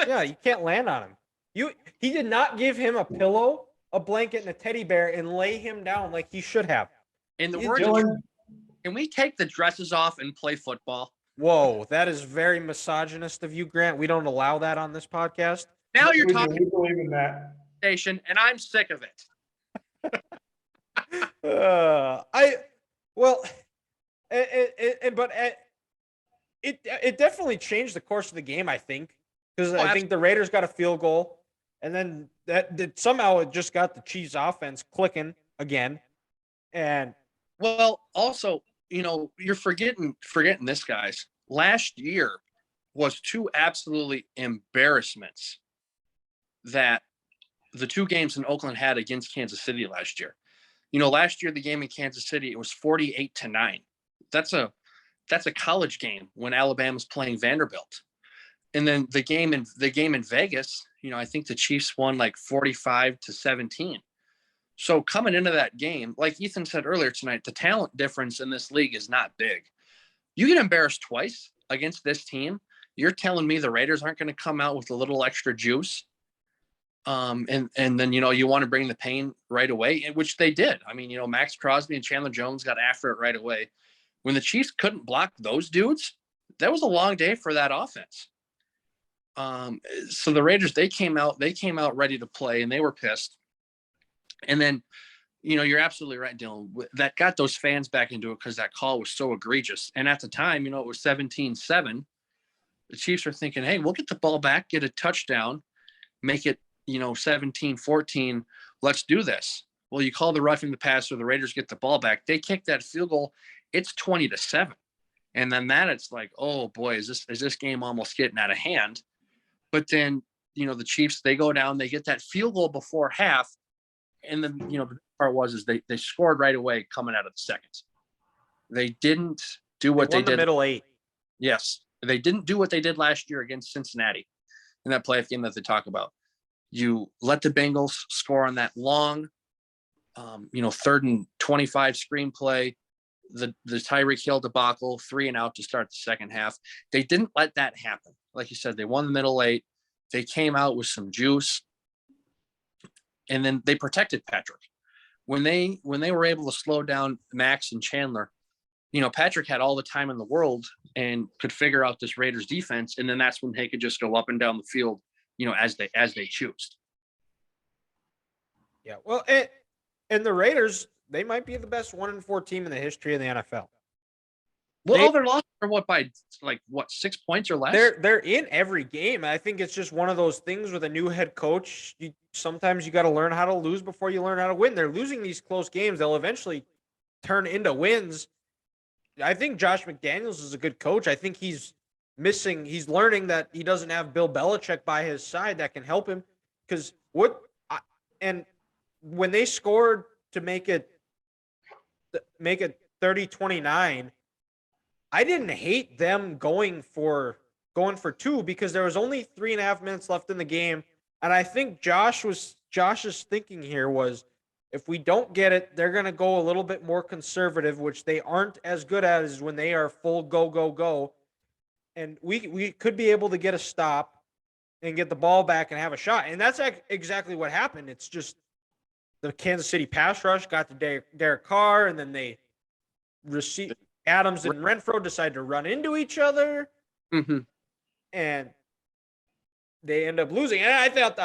Yeah, you can't land on him. He did not give him a pillow, a blanket, and a teddy bear and lay him down like he should have. In the words, can we take the dresses off and play football? Whoa, that is very misogynist of you, Grant. We don't allow that on this podcast. Now you're talking. We believe in that. And I'm sick of it. It definitely changed the course of the game, I think, because I think the Raiders got a field goal, and then that somehow it just got the Chiefs offense clicking again. And well, also, you're forgetting this, guys. Last year was 2 absolutely embarrassments that the 2 games in Oakland had against Kansas City last year. Last year, the game in Kansas City, it was 48-9. That's a college game when Alabama's playing Vanderbilt. And then the game in Vegas, I think the Chiefs won like 45-17. So coming into that game, like Ethan said earlier tonight, the talent difference in this league is not big. You get embarrassed twice against this team. You're telling me the Raiders aren't going to come out with a little extra juice? And then, you want to bring the pain right away, which they did. I mean, Max Crosby and Chandler Jones got after it right away. When the Chiefs couldn't block those dudes, that was a long day for that offense. So the Raiders, they came out ready to play, and they were pissed. And then, you're absolutely right, Dylan. That got those fans back into it because that call was so egregious. And at the time, it was 17-7. The Chiefs are thinking, hey, we'll get the ball back, get a touchdown, make it, 17-14. Let's do this. Well, you call the roughing the passer, the Raiders get the ball back. They kick that field goal. It's 20-7. And then it's like, oh boy, is this game almost getting out of hand? But then the Chiefs, they go down, they get that field goal before half. And then, the part was they scored right away coming out of the second. They didn't do what They they won the did. middle 8. Yes. They didn't do what they did last year against Cincinnati in that playoff game that they talk about. You let the Bengals score on that long, 3rd and 25 screenplay, the Tyreek Hill debacle, 3 and out to start the second half. They didn't let that happen. Like you said, they won the middle 8. They came out with some juice, and then they protected Patrick. When they were able to slow down Max and Chandler, Patrick had all the time in the world and could figure out this Raiders defense, and then that's when they could just go up and down the field, as they choose. Yeah. Well, and the Raiders, they might be the best 1-4 team in the history of the NFL. Well, their losses are by 6 points or less? They're in every game. I think it's just one of those things with a new head coach. Sometimes you got to learn how to lose before you learn how to win. They're losing these close games. They'll eventually turn into wins. I think Josh McDaniels is a good coach. I think he's learning that he doesn't have Bill Belichick by his side that can help him. Because and when they scored to make it 30-29, I didn't hate them going for 2 because there was only 3.5 minutes left in the game. And I think Josh's thinking here was, if we don't get it, they're going to go a little bit more conservative, which they aren't as good at as when they are full go. And we could be able to get a stop and get the ball back and have a shot. And that's exactly what happened. It's just the Kansas City pass rush got to Derek Carr, and then they received Adams and Renfro decided to run into each other. Mm-hmm. And they end up losing. And I thought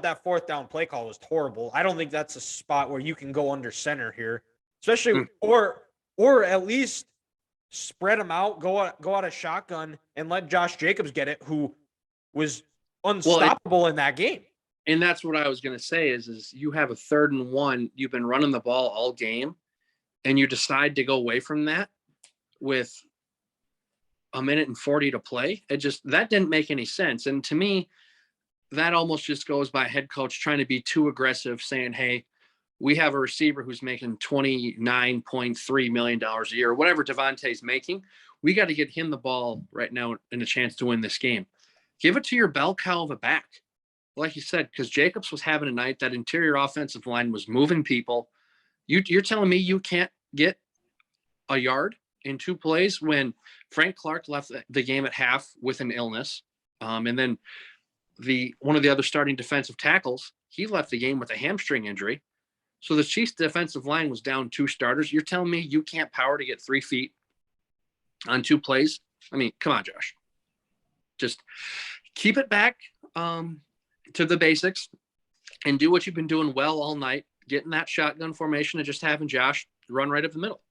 that 4th down play call was horrible. I don't think that's a spot where you can go under center here, especially or at least spread them out, go out of shotgun and let Josh Jacobs get it, who was unstoppable in that game. And that's what I was going to say is you have a 3rd and 1. You've been running the ball all game, and you decide to go away from that with 1:40 to play. That didn't make any sense. And to me, that almost just goes by head coach trying to be too aggressive, saying, hey, we have a receiver who's making $29.3 million a year, or whatever Devontae's making. We got to get him the ball right now and a chance to win this game. Give it to your bell cow of a back. Like you said, because Jacobs was having a night, that interior offensive line was moving people. You're telling me you can't get a yard in 2 plays when Frank Clark left the game at half with an illness. And then one of the other starting defensive tackles, he left the game with a hamstring injury. So the Chiefs defensive line was down 2 starters. You're telling me you can't power to get 3 feet on 2 plays? I mean, come on, Josh. Just keep it back to the basics and do what you've been doing well all night, getting that shotgun formation and just having Josh run right up the middle.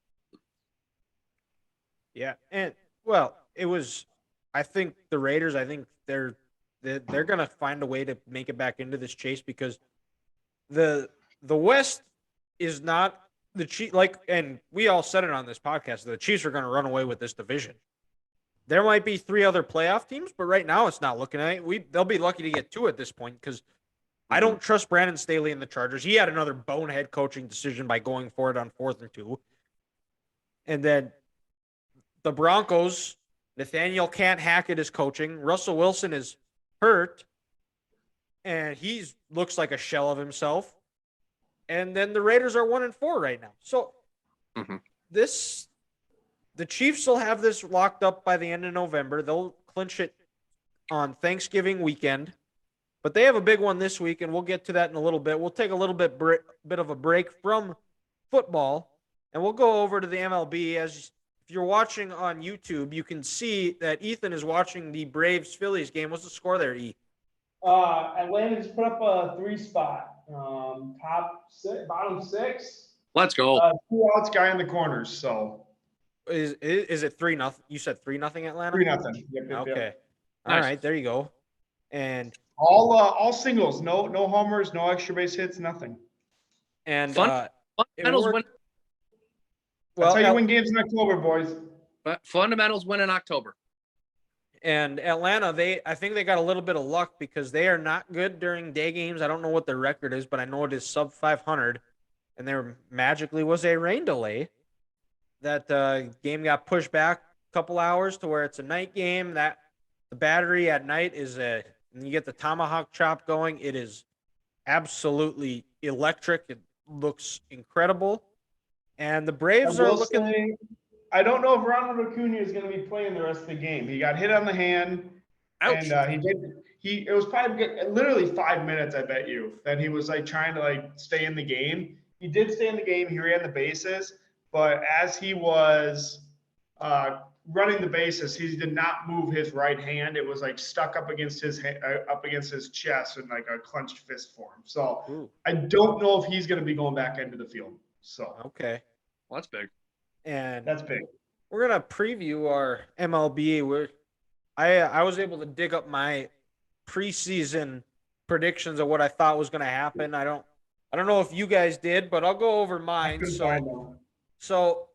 Yeah. And it was, I think the Raiders, they're going to find a way to make it back into this chase, because the West is not the Chiefs. And we all said it on this podcast, the Chiefs are going to run away with this division. There might be 3 other playoff teams, but right now it's not looking at it. They'll be lucky to get 2 at this point, because I don't trust Brandon Staley and the Chargers. He had another bonehead coaching decision by going for it on 4th and 2. And then the Broncos, Nathaniel can't hack at his coaching. Russell Wilson is hurt, and he looks like a shell of himself. And then the Raiders are 1-4 right now. So the Chiefs will have this locked up by the end of November. They'll clinch it on Thanksgiving weekend, but they have a big one this week, and we'll get to that in a little bit. We'll take a little bit of a break from football, and we'll go over to the MLB. As if you're watching on YouTube, you can see that Ethan is watching the Braves-Phillies game. What's the score there, E? Atlanta just put up a 3 spot. Top 6, bottom 6. Let's go. 2 outs, guy in the corners. So is it 3-0? You said 3-0 Atlanta? 3-0. Yep, Okay. All Nice. right, there you go. And all singles, no homers, no extra base hits, nothing. and Fundamentals win. That's how you win games in October, boys. But fundamentals win in October. And Atlanta, I think they got a little bit of luck because they are not good during day games. I don't know what their record is, but I know it is sub 500. And there magically was a rain delay. That game got pushed back a couple hours to where it's a night game. That the battery at night and you get the tomahawk chop going. It is absolutely electric. It looks incredible. And the Braves are looking. I don't know if Ronald Acuna is going to be playing the rest of the game. He got hit on the hand, Ouch. and it was probably literally 5 minutes, I bet you, that he was like trying to like stay in the game. He did stay in the game. He ran the bases, but as he was running the bases, he did not move his right hand. It was like stuck up against his chest in like a clenched fist form. So Ooh. I don't know if he's going to be going back into the field. So Okay. Well, that's big. And that's big. we're gonna preview our MLB. I was able to dig up my preseason predictions of what I thought was gonna happen. I don't know if you guys did, but I'll go over mine. So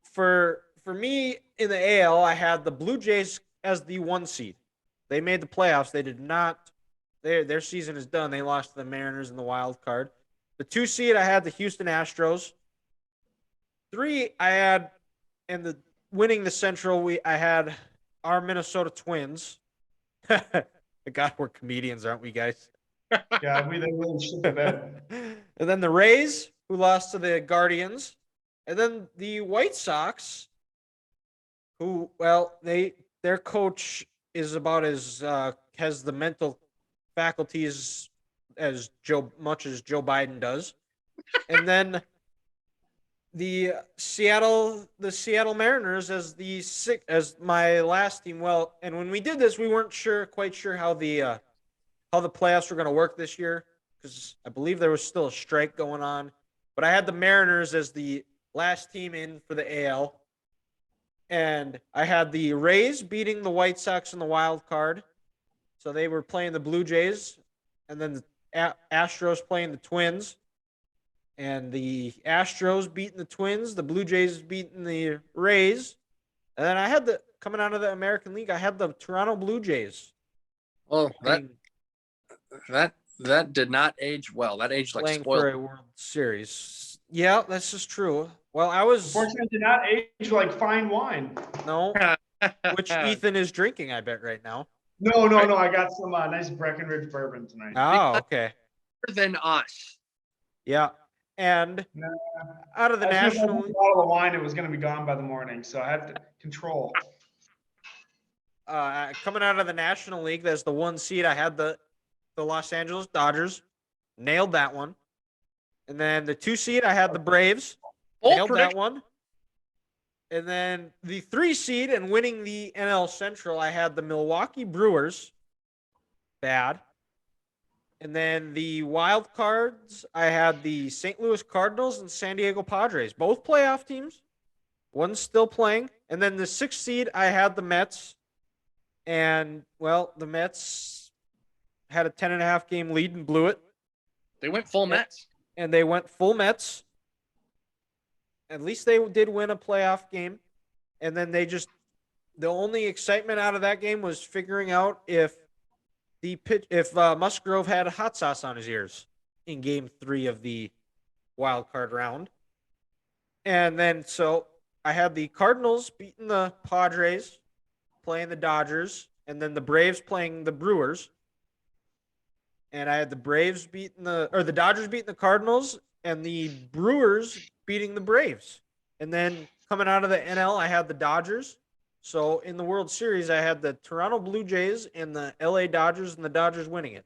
for me in the AL, I had the Blue Jays as the 1 seed. They made the playoffs. They did not. Their season is done. They lost to the Mariners in the wild card. The 2 seed, I had the Houston Astros. 3, I had, and winning the Central, I had our Minnesota Twins. God, we're comedians, aren't we, guys? Yeah, they really shit the bed. And then the Rays, who lost to the Guardians, and then the White Sox, who, well, their coach is about as has the mental faculties as Joe Biden does, and then the Seattle Mariners as my last team. Well, and when we did this, we weren't quite sure how the playoffs were going to work this year because I believe there was still a strike going on. But I had the Mariners as the last team in for the AL, and I had the Rays beating the White Sox in the wild card, so they were playing the Blue Jays, and then the Astros playing the Twins. And the Astros beating the Twins, the Blue Jays beating the Rays. And then I had coming out of the American League, I had the Toronto Blue Jays. Well, that did not age well. That aged like playing spoiled. for a World Series. Yeah, that's just true. Well, I was Unfortunately, did not age like fine wine. no, which Ethan is drinking, I bet right now. No. I got some nice Breckenridge bourbon tonight. Oh, okay. Better than us. Yeah. And out of the National League, bottle of wine, it was going to be gone by the morning, so I had to control. coming out of the National League, that's the 1 seed. I had the Los Angeles Dodgers, nailed that one. And then the 2 seed, I had the Braves, nailed that one. And then the 3 seed and winning the NL Central, I had the Milwaukee Brewers, bad. And then the wild cards, I had the St. Louis Cardinals and San Diego Padres, both playoff teams. One's still playing. And then the 6th seed, I had the Mets. And, well, the Mets had a 10.5 game lead and blew it. They went full Mets. And they went full Mets. At least they did win a playoff game. And then the only excitement out of that game was figuring out if Musgrove had a hot sauce on his ears in game 3 of the wild card round. And then, so I had the Cardinals beating the Padres, playing the Dodgers, and then the Braves playing the Brewers. And I had the Dodgers beating the Cardinals and the Brewers beating the Braves. And then coming out of the NL, I had the Dodgers. So in the World Series, I had the Toronto Blue Jays and the LA Dodgers, and the Dodgers winning it.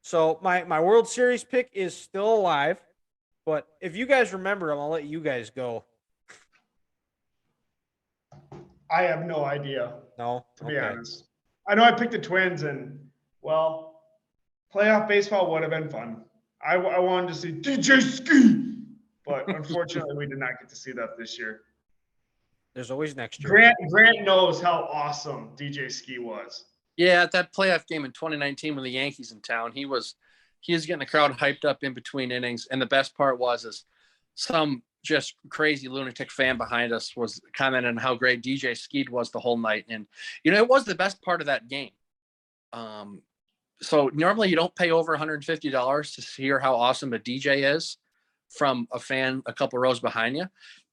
So my World Series pick is still alive. But if you guys remember them, I'll let you guys go. I have no idea. No? To be honest. I know I picked the Twins, and, well, playoff baseball would have been fun. I wanted to see DJ Ski, but unfortunately, we did not get to see that this year. There's always next year. Grant knows how awesome DJ Ski was. Yeah, at that playoff game in 2019 when the Yankees in town, he was getting the crowd hyped up in between innings. And the best part was some just crazy lunatic fan behind us was commenting on how great DJ Skeed was the whole night. And, it was the best part of that game. So normally you don't pay over $150 to hear how awesome a DJ is from a fan a couple rows behind you.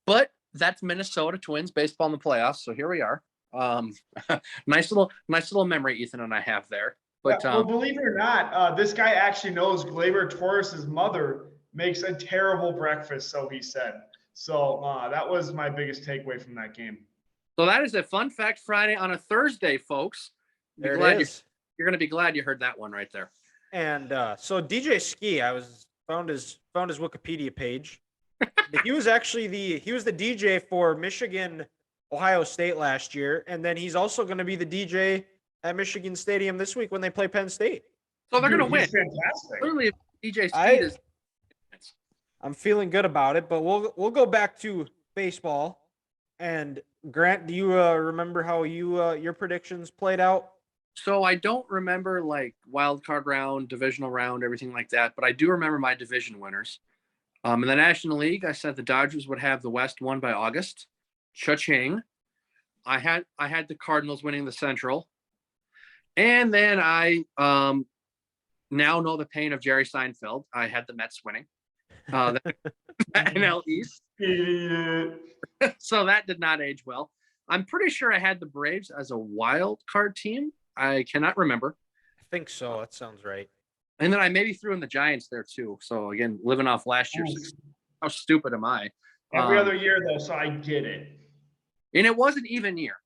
But that's Minnesota Twins baseball in the playoffs. So here we are. Nice little memory Ethan and I have there. But well, believe it or not, this guy actually knows Gleyber Torres's mother makes a terrible breakfast, so he said. So that was my biggest takeaway from that game. So that is a Fun Fact Friday on a Thursday, folks. There it is. You're going to be glad you heard that one right there. And so DJ Ski, found his Wikipedia page. He was actually the DJ for Michigan, Ohio State last year, and then he's also going to be the DJ at Michigan Stadium this week when they play Penn State. So they're going to win. Fantastic. Clearly, DJ Speed is. I'm feeling good about it, but we'll go back to baseball. And Grant, do you remember how your predictions played out? So I don't remember like wild card round, divisional round, everything like that, but I do remember my division winners. In the National League, I said the Dodgers would have the West won by August. Cha-ching. I had the Cardinals winning the Central. And then I now know the pain of Jerry Seinfeld. I had the Mets winning. The NL East. So that did not age well. I'm pretty sure I had the Braves as a wild card team. I cannot remember. I think so. That sounds right. And then I maybe threw in the Giants there too. So again, living off last year's success. How stupid am I? Every other year though, so I get it. And it was an even year.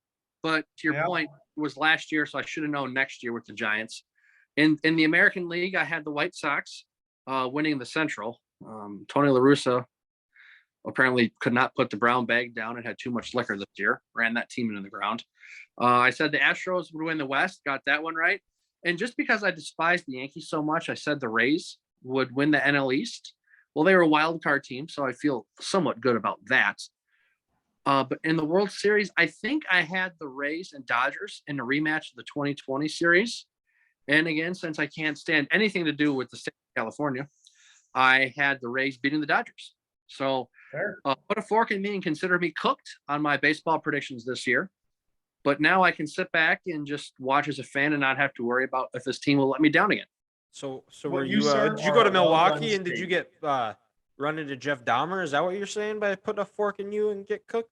But to your point, it was last year, so I should have known next year with the Giants. In the American League, I had the White Sox winning the Central. Tony La Russa apparently could not put the brown bag down and had too much liquor this year, ran that team into the ground. I said the Astros would win the West, got that one right. And just because I despise the Yankees so much, I said the Rays would win the NL East. Well, they were a wild card team, so I feel somewhat good about that. But in the World Series, I think I had the Rays and Dodgers in a rematch of the 2020 series. And again, since I can't stand anything to do with the state of California, I had the Rays beating the Dodgers. So put a fork in me and consider me cooked on my baseball predictions this year. But now I can sit back and just watch as a fan and not have to worry about if this team will let me down again. So were you did you go to Milwaukee and did you get run into Jeff Dahmer? Is that what you're saying by putting a fork in you and get cooked?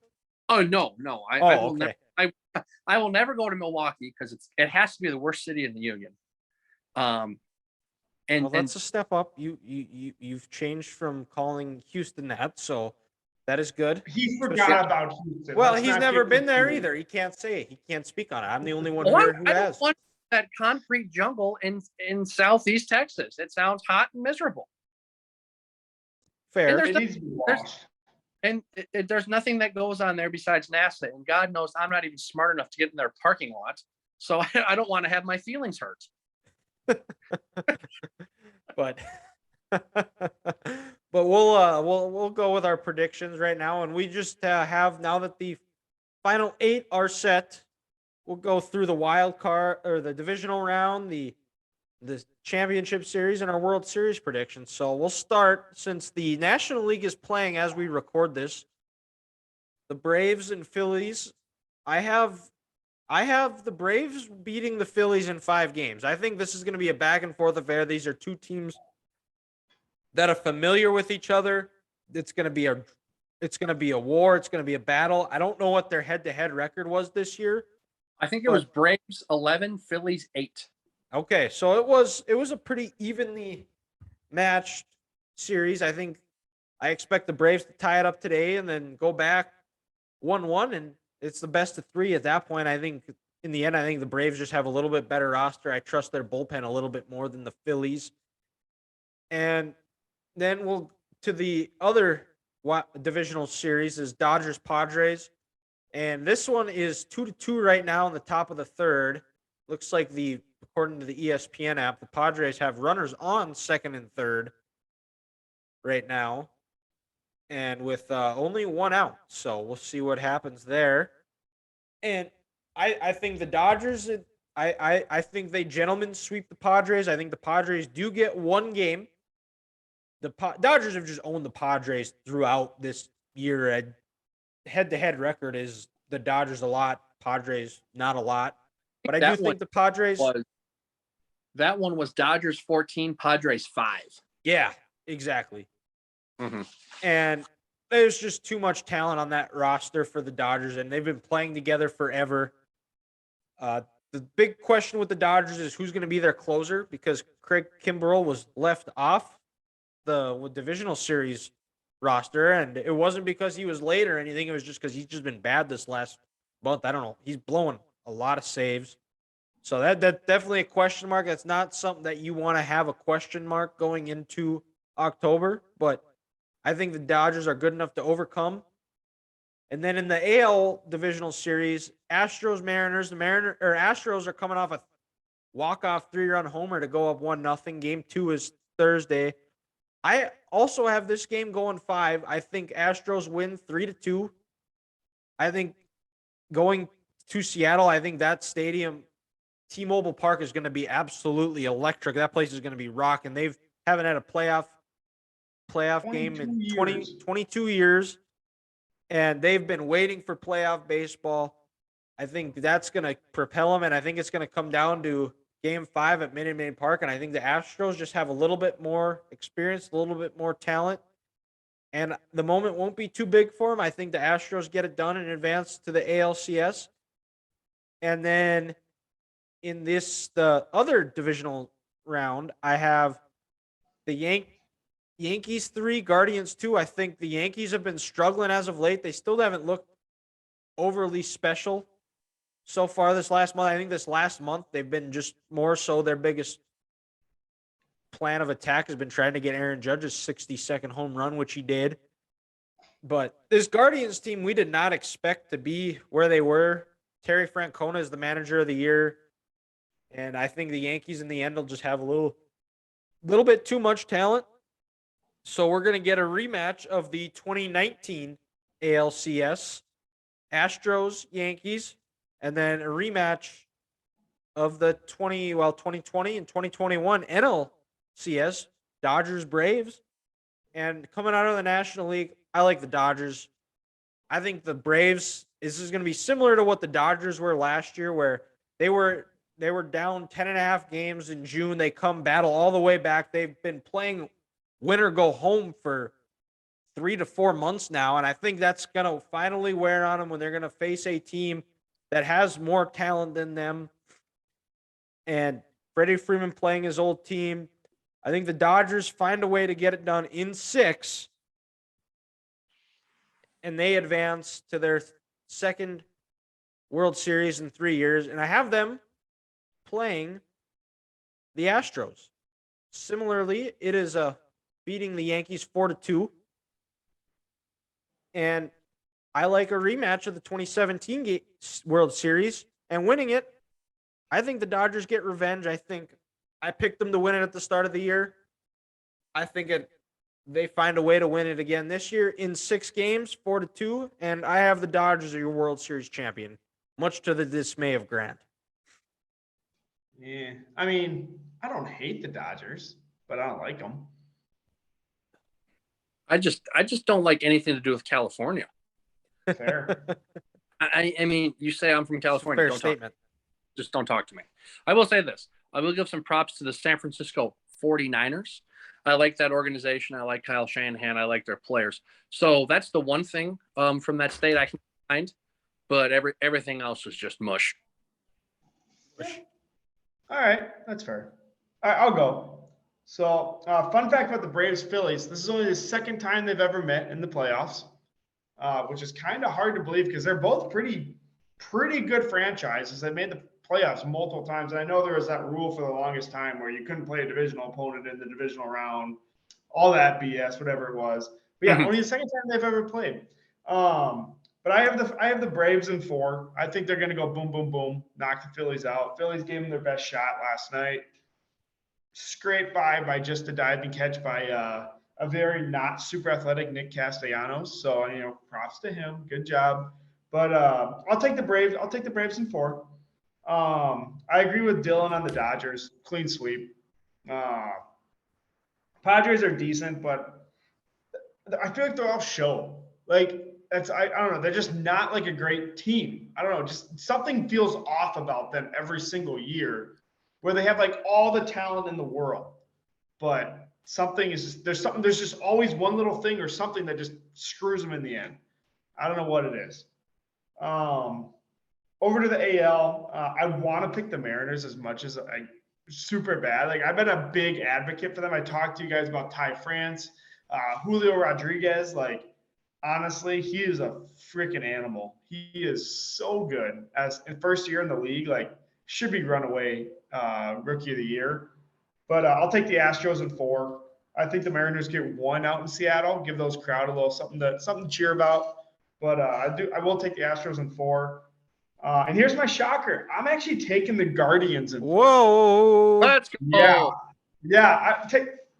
Oh no. I will never go to Milwaukee because it has to be the worst city in the union. And that's a step up. You've changed from calling Houston that, so that is good. He forgot about Houston. Well, he's never been there either. He can't say it. He can't speak on it. I'm the only one here who has. I don't want that concrete jungle in Southeast Texas. It sounds hot and miserable. Fair. There's nothing that goes on there besides NASA, and God knows I'm not even smart enough to get in their parking lot, so I don't want to have my feelings hurt. But we'll go with our predictions right now, and we just have, now that the final 8 are set, we'll go through the wild card or the divisional round, the championship series, and our World Series predictions. So we'll start, since the National League is playing as we record this, the Braves and Phillies. I have the Braves beating the Phillies in 5 games. I think this is going to be a back and forth affair. These are two teams that are familiar with each other. It's going to be a war. It's going to be a battle. I don't know what their head-to-head record was this year. I think it was Braves 11, Phillies 8. Okay, so it was a pretty evenly matched series. I expect the Braves to tie it up today and then go back 1-1, and it's the best of 3 at that point. I think in the end, the Braves just have a little bit better roster. I trust their bullpen a little bit more than the Phillies. And then we'll to the other divisional series is Dodgers Padres. And this one is 2-2 right now in the top of the 3rd. Looks like according to the ESPN app, the Padres have runners on 2nd and 3rd right now, and with only 1 out. So we'll see what happens there. And I think the Dodgers, I think they gentlemen sweep the Padres. I think the Padres do get 1 game. The Dodgers have just owned the Padres throughout this year head-to-head record is the Dodgers a lot, Padres not a lot. But I do think the Padres that one was Dodgers 14, Padres 5. Yeah, exactly. Mm-hmm. And there's just too much talent on that roster for the Dodgers, and they've been playing together forever. The big question with the Dodgers is who's going to be their closer, because Craig Kimbrell was left off the divisional series roster, and it wasn't because he was late or anything. It was just because he's just been bad this last month. I don't know. He's blowing a lot of saves. So that's definitely a question mark. That's not something that you want to have a question mark going into October, but I think the Dodgers are good enough to overcome. And then in the AL divisional series, Astros Mariners, Astros are coming off a walk-off 3-run homer to go up 1-0. Game 2 is Thursday. I also have this game going 5. I think Astros win 3-2. I think going to Seattle, I think that stadium, T-Mobile Park, is going to be absolutely electric. That place is going to be rocking. They haven't had a playoff game in 22 years, and they've been waiting for playoff baseball. I think that's going to propel them, and I think it's going to come down to Game 5 at Minute Maid Park, and I think the Astros just have a little bit more experience, a little bit more talent, and the moment won't be too big for them. I think the Astros get it done and advance to the ALCS. And then in the other divisional round, I have the Yankees 3, Guardians 2. I think the Yankees have been struggling as of late. They still haven't looked overly special so far this last month. I think this last month they've been just more so their biggest plan of attack has been trying to get Aaron Judge's 62nd home run, which he did. But this Guardians team, we did not expect to be where they were. Terry Francona is the manager of the year. And I think the Yankees in the end will just have a little bit too much talent. So we're going to get a rematch of the 2019 ALCS, Astros, Yankees, and then a rematch of the 2020 and 2021 NLCS, Dodgers, Braves. And coming out of the National League, I like the Dodgers. I think the Braves, this is going to be similar to what the Dodgers were last year, where they were down 10.5 games in June. They come battle all the way back. They've been playing win or go home for 3 to 4 months now, and I think that's going to finally wear on them when they're going to face a team that has more talent than them. And Freddie Freeman playing his old team. I think the Dodgers find a way to get it done in 6, and they advance to their second World Series in 3 years. And I have them playing the Astros. Similarly, it is beating the Yankees 4-2. And I like a rematch of the 2017 World Series and winning it. I think the Dodgers get revenge. I think I picked them to win it at the start of the year. I think they find a way to win it again this year in 6 games, 4-2. And I have the Dodgers as your World Series champion, much to the dismay of Grant. Yeah, I mean, I don't hate the Dodgers, but I don't like them. I just don't like anything to do with California. Fair. I mean, you say I'm from California. Fair statement. Just don't talk to me. I will say this. I will give some props to the San Francisco 49ers. I like that organization. I like Kyle Shanahan. I like their players. So that's the one thing from that state I can find. But everything else was just mush. All right, that's fair. All right, I'll go. So, fun fact about the Braves-Phillies. This is only the second time they've ever met in the playoffs, which is kind of hard to believe because they're both pretty good franchises. They made the playoffs multiple times. And I know there was that rule for the longest time where you couldn't play a divisional opponent in the divisional round, all that BS, whatever it was. But yeah, only the second time they've ever played. But I have the Braves in 4. I think they're going to go boom, boom, boom, knock the Phillies out. Phillies gave them their best shot last night. Scraped by just a diving catch by a very not super athletic Nick Castellanos. So, props to him. Good job. But I'll take the Braves. I'll take the Braves in 4. I agree with Dylan on the Dodgers. Clean sweep. Padres are decent, but I feel like they're all show. Like I don't know. They're just not like a great team. I don't know. Just something feels off about them every single year, where they have like all the talent in the world, but something is just there's just always one little thing or something that just screws them in the end. I don't know what it is. Over to the AL, I want to pick the Mariners as much as I super bad. Like I've been a big advocate for them. I talked to you guys about Ty France, Julio Rodriguez. Like honestly, he is a freaking animal. He is so good as in first year in the league. Like should be runaway rookie of the year. But I'll take the Astros in 4. I think the Mariners get 1 out in Seattle. Give those crowd a little something to cheer about. But I will take the Astros in 4. And here's my shocker. I'm actually taking the Guardians in 4. Whoa. Let's go. Yeah.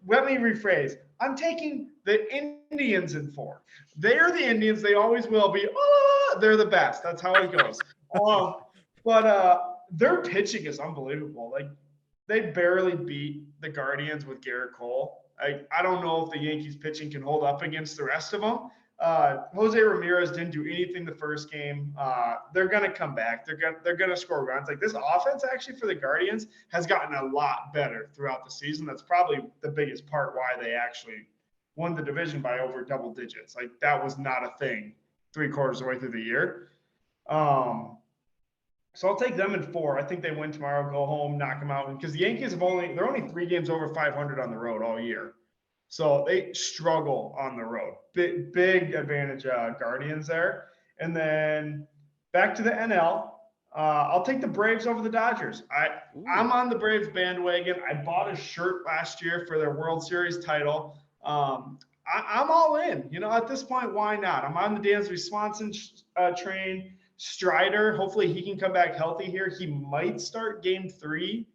Let me rephrase. I'm taking the Indians in 4. They are the Indians. They always will be. Oh, they're the best. That's how it goes. But their pitching is unbelievable. Like they barely beat the Guardians with Garrett Cole. I don't know if the Yankees pitching can hold up against the rest of them. Jose Ramirez didn't do anything the first game. They're going to come back. They're going to score runs. Like this offense actually for the Guardians has gotten a lot better throughout the season. That's probably the biggest part why they actually won the division by over double digits. Like that was not a thing 3/4 of the way through the year. So I'll take them in 4. I think they win tomorrow, go home, knock them out. Because the Yankees they're only 3 games over 500 on the road all year. So they struggle on the road. Big advantage Guardians there. And then back to the NL. I'll take the Braves over the Dodgers. I'm on the Braves bandwagon. I bought a shirt last year for their World Series title. I'm all in. You know, at this point, why not? I'm on the Dansby Swanson train. Strider, hopefully he can come back healthy here. He might start game 3.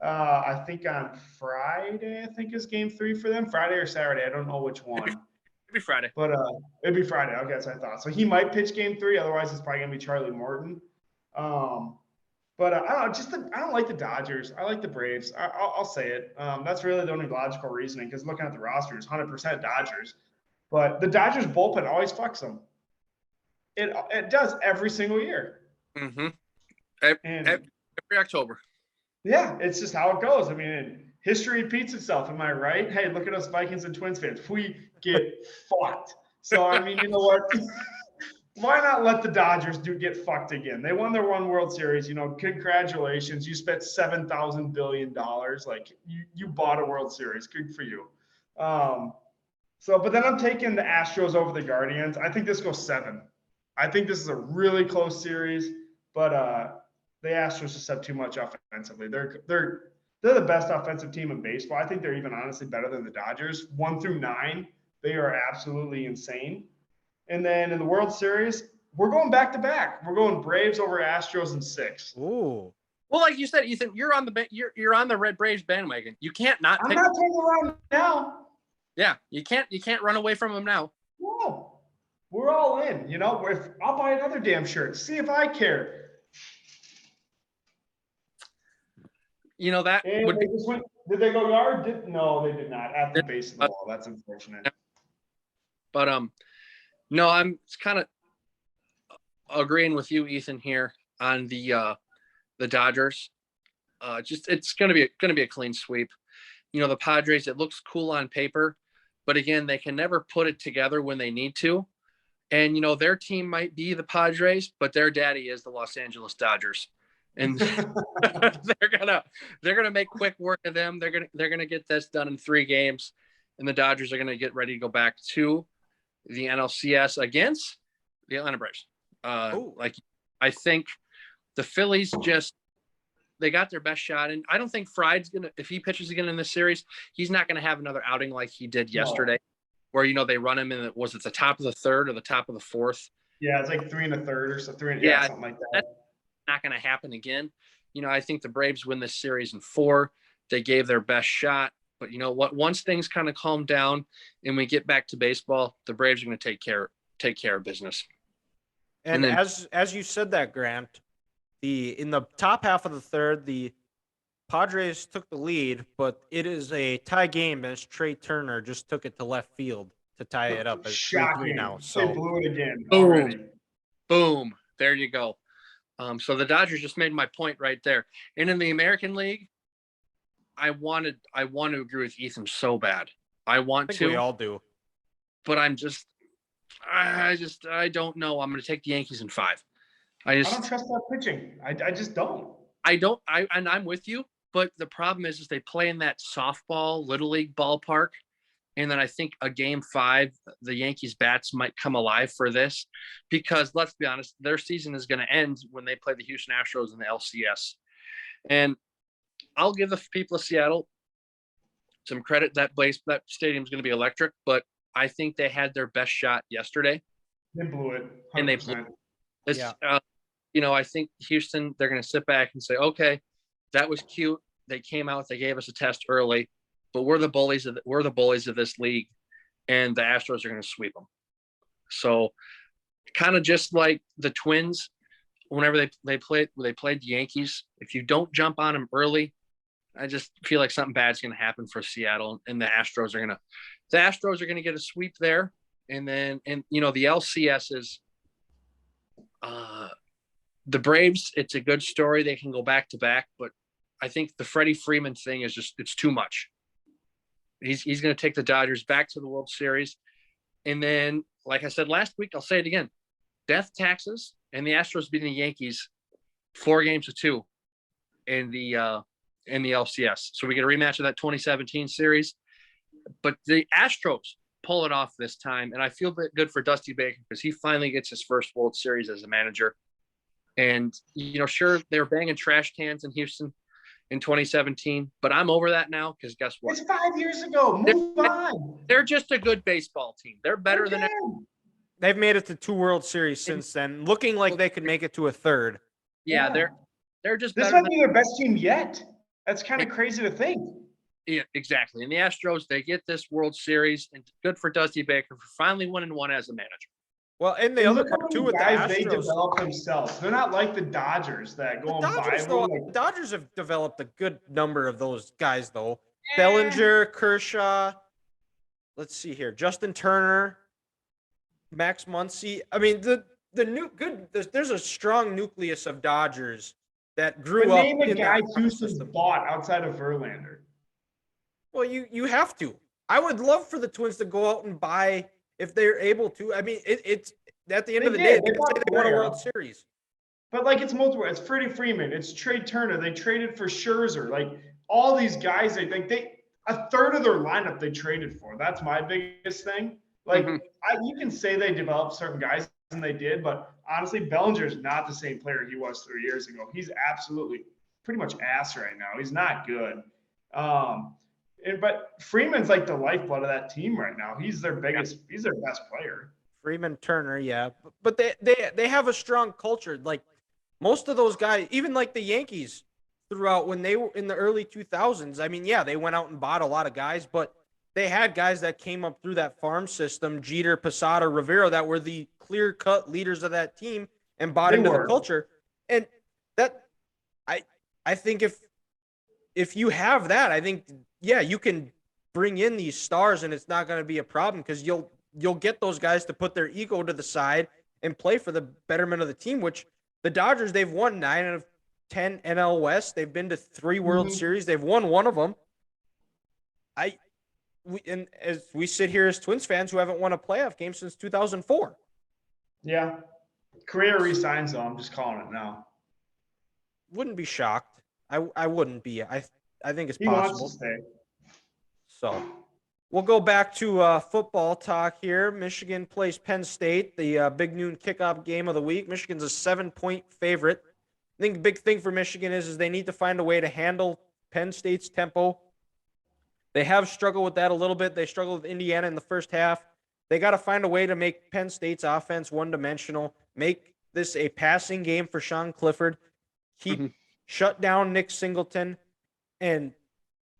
I think on Friday, I think is game 3 for them. Friday or Saturday. I don't know which one. It'd be Friday. But it'd be Friday. Okay, that's what I thought. So he might pitch game 3. Otherwise, it's probably going to be Charlie Morton. But I don't know. I don't like the Dodgers. I like the Braves. I'll say it. That's really the only logical reasoning because looking at the roster, it's 100% Dodgers. But the Dodgers bullpen always fucks them. It does every single year. Mm-hmm. Every October. Yeah, it's just how it goes. I mean, history repeats itself. Am I right? Hey, look at us Vikings and Twins fans. We get fucked. So, I mean, you know what? Why not let the Dodgers get fucked again? They won their one World Series. You know, congratulations. You spent $7,000 billion. Like, you bought a World Series. Good for you. But then I'm taking the Astros over the Guardians. I think this goes 7. I think this is a really close series, but the Astros just have too much offensively. They're the best offensive team in baseball. I think they're even honestly better than the Dodgers. 1 through 9, they are absolutely insane. And then in the World Series, we're going back to back. We're going Braves over Astros in 6. Ooh. Well, like you said, Ethan, you're on the Red Braves bandwagon. You can't not. I'm not turning around now. Yeah, you can't run away from them now. No. We're all in, you know. I'll buy another damn shirt. See if I care. You know that would be. Did they go yard? No, they did not. At the base of the wall. That's unfortunate. But no, I'm kind of agreeing with you, Ethan, here on the Dodgers. Just it's gonna be a clean sweep. You know, the Padres. It looks cool on paper, but again, they can never put it together when they need to. And, you know, their team might be the Padres, but their daddy is the Los Angeles Dodgers. And they're gonna make quick work of them. They're gonna get this done in 3 games. And the Dodgers are gonna get ready to go back to the NLCS against the Atlanta Braves. Like I think the Phillies they got their best shot. And I don't think Fried's if he pitches again in this series, he's not gonna have another outing like he did yesterday. Where, you know, they run him in was it the top of the 3rd or the top of the 4th? Yeah, it's like 3 1/3 or so. 3 yeah, something like that. That's not going to happen again. You know, I think the Braves win this series in 4. They gave their best shot. But you know what? Once things kind of calm down and we get back to baseball, the Braves are going to take care of business. And then, as you said that, Grant, in the top half of the 3rd, the Padres took the lead, but it is a tie game as Trey Turner just took it to left field. to tie it up at 3-3 Shocking. now. They So blew it again Boom. already. Boom. There you go. So the Dodgers just made my point right there. And in the American League, I want to agree with Ethan so bad. I want I think to, we all do. but I don't know. I'm going to take the Yankees in 5. I don't trust that pitching. I just don't. And I'm with you, but the problem is they play in that softball little league ballpark. And then I think a game 5, the Yankees bats might come alive for this because let's be honest, their season is going to end when they play the Houston Astros in the LCS. And I'll give the people of Seattle some credit. That stadium is going to be electric, but I think they had their best shot yesterday. They blew it. 100%. And they blew it. I think Houston, they're going to sit back and say, okay, that was cute. They came out, they gave us a test early, but we're the bullies of this league, and the Astros are going to sweep them. So kind of just like the Twins, whenever they played the Yankees, if you don't jump on them early, I just feel like something bad's going to happen for Seattle, and the Astros are going to get a sweep there. And then, the LCS is the Braves. It's a good story. They can go back to back, but I think the Freddie Freeman thing is it's too much. He's going to take the Dodgers back to the World Series. And then, like I said last week, I'll say it again, death taxes and the Astros beating the Yankees 4-2 in the LCS. So we get a rematch of that 2017 series. But the Astros pull it off this time. And I feel good for Dusty Baker because he finally gets his first World Series as a manager. And, sure, they were banging trash cans in Houston in 2017, but I'm over that now because guess what? It's 5 years ago. Move on. They're just a good baseball team. They're better than They've made it to 2 World Series since then, looking like they could make it to a 3rd. Yeah, they're just this better might be their best team yet. That's kind of crazy to think. Yeah, exactly. And the Astros, they get this World Series, and good for Dusty Baker for finally winning one as a manager. Well, and the other part too with the Astros, they develop themselves. They're not like the Dodgers that go and buy one. The Dodgers have developed a good number of those guys, though. Bellinger, Kershaw. Let's see here, Justin Turner, Max Muncy. I mean, there's a strong nucleus of Dodgers that grew up. Name a guy Houston's bought outside of Verlander. Well, you have to. I would love for the Twins to go out and buy if they're able to. I mean, it's at the end of the day, they won a World Series. But it's multiple. It's Freddie Freeman. It's Trey Turner. They traded for Scherzer. All these guys, a third of their lineup they traded for. That's my biggest thing. You can say they developed certain guys, and they did, but honestly, Bellinger is not the same player he was 3 years ago. He's absolutely pretty much ass right now. He's not good. But Freeman's the lifeblood of that team right now. He's their best player. Freeman, Turner, yeah. But they have a strong culture. Most of those guys, even the Yankees throughout when they were in the early 2000s, I mean, yeah, they went out and bought a lot of guys, but they had guys that came up through that farm system, Jeter, Posada, Rivera, that were the clear-cut leaders of that team and bought into the culture. And that I think if you have that, I think you can bring in these stars and it's not going to be a problem because you'll get those guys to put their ego to the side and play for the betterment of the team, which the Dodgers, they've won 9 out of 10 NL West. They've been to 3 World Series. They've won one of them. And as we sit here as Twins fans who haven't won a playoff game since 2004. Yeah. Correa resigns, though. I'm just calling it now. Wouldn't be shocked. I wouldn't be. I think it's possible. He wants to stay. So we'll go back to football talk here. Michigan plays Penn State, the big noon kickoff game of the week. Michigan's a 7-point favorite. I think the big thing for Michigan is they need to find a way to handle Penn State's tempo. They have struggled with that a little bit. They struggled with Indiana in the first half. They got to find a way to make Penn State's offense one-dimensional, make this a passing game for Sean Clifford, shut down Nick Singleton, and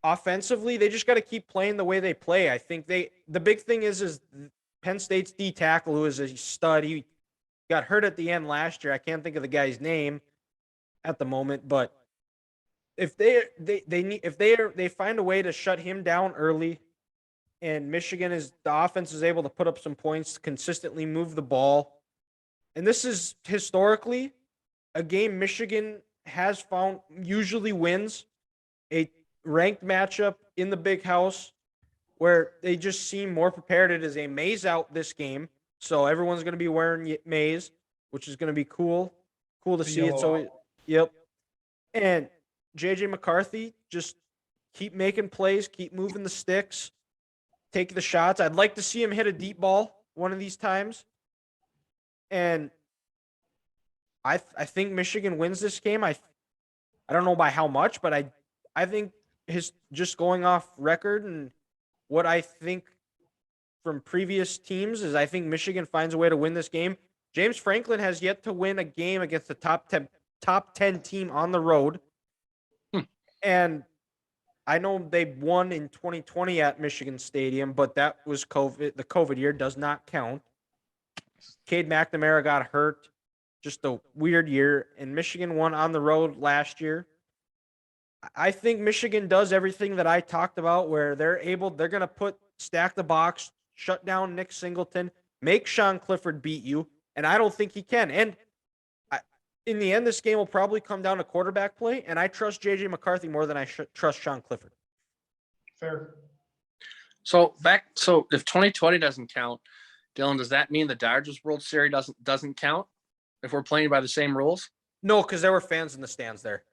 offensively, they just got to keep playing the way they play. I think the big thing is Penn State's D tackle, who is a stud. He got hurt at the end last year. I can't think of the guy's name at the moment, but if they find a way to shut him down early, and the offense is able to put up some points, consistently move the ball. And this is historically a game Michigan has found usually wins, a ranked matchup in the big house where they just seem more prepared. It is a maize out this game, so everyone's going to be wearing maize, which is going to be cool to see. It's always, yep. And JJ McCarthy, just keep making plays, keep moving the sticks, take the shots. I'd like to see him hit a deep ball one of these times. And I think Michigan wins this game. I don't know by how much, but I think his just going off record and what I think from previous teams is I think Michigan finds a way to win this game. James Franklin has yet to win a game against the top 10 team on the road. And I know they won in 2020 at Michigan Stadium, but that was COVID. The COVID year does not count. Cade McNamara got hurt. Just a weird year. And Michigan won on the road last year. I think Michigan does everything that I talked about where they're going to stack the box, shut down Nick Singleton, make Sean Clifford beat you. And I don't think he can. And in the end, this game will probably come down to quarterback play, and I trust J.J. McCarthy more than I trust Sean Clifford. Fair. So if 2020 doesn't count, Dylan, does that mean the Dodgers World Series doesn't count if we're playing by the same rules? No, because there were fans in the stands there.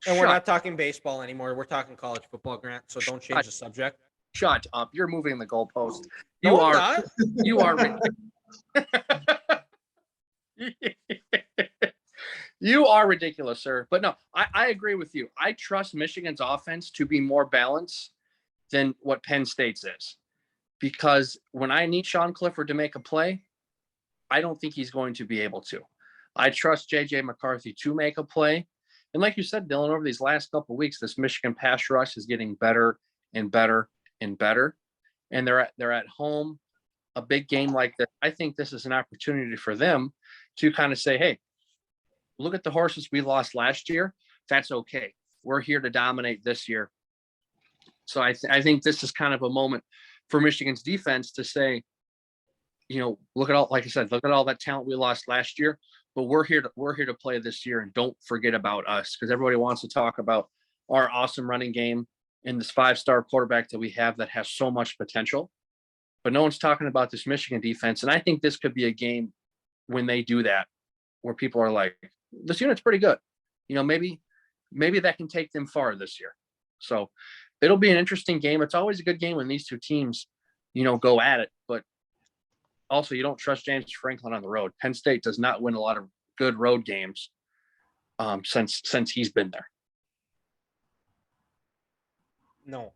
And we're not talking baseball anymore. We're talking college football, Grant, so don't change the subject. Shut up. You're moving the goalpost. You are. You are. You are ridiculous, sir. But no, I agree with you. I trust Michigan's offense to be more balanced than what Penn State's is. Because when I need Sean Clifford to make a play, I don't think he's going to be able to. I trust J.J. McCarthy to make a play. And like you said, Dylan, over these last couple of weeks, this Michigan pass rush is getting better and better and better. And they're at home. A big game like that, I think this is an opportunity for them to kind of say, hey, look at the horses we lost last year. That's okay. We're here to dominate this year. So I think this is kind of a moment for Michigan's defense to say, look at all that talent we lost last year, but we're here to play this year, and don't forget about us, because everybody wants to talk about our awesome running game and this 5-star quarterback that we have that has so much potential. But no one's talking about this Michigan defense. And I think this could be a game when they do that, where people are like, this unit's pretty good. Maybe that can take them far this year. So it'll be an interesting game. It's always a good game when these two teams, go at it. But also, you don't trust James Franklin on the road. Penn State does not win a lot of good road games since he's been there. No.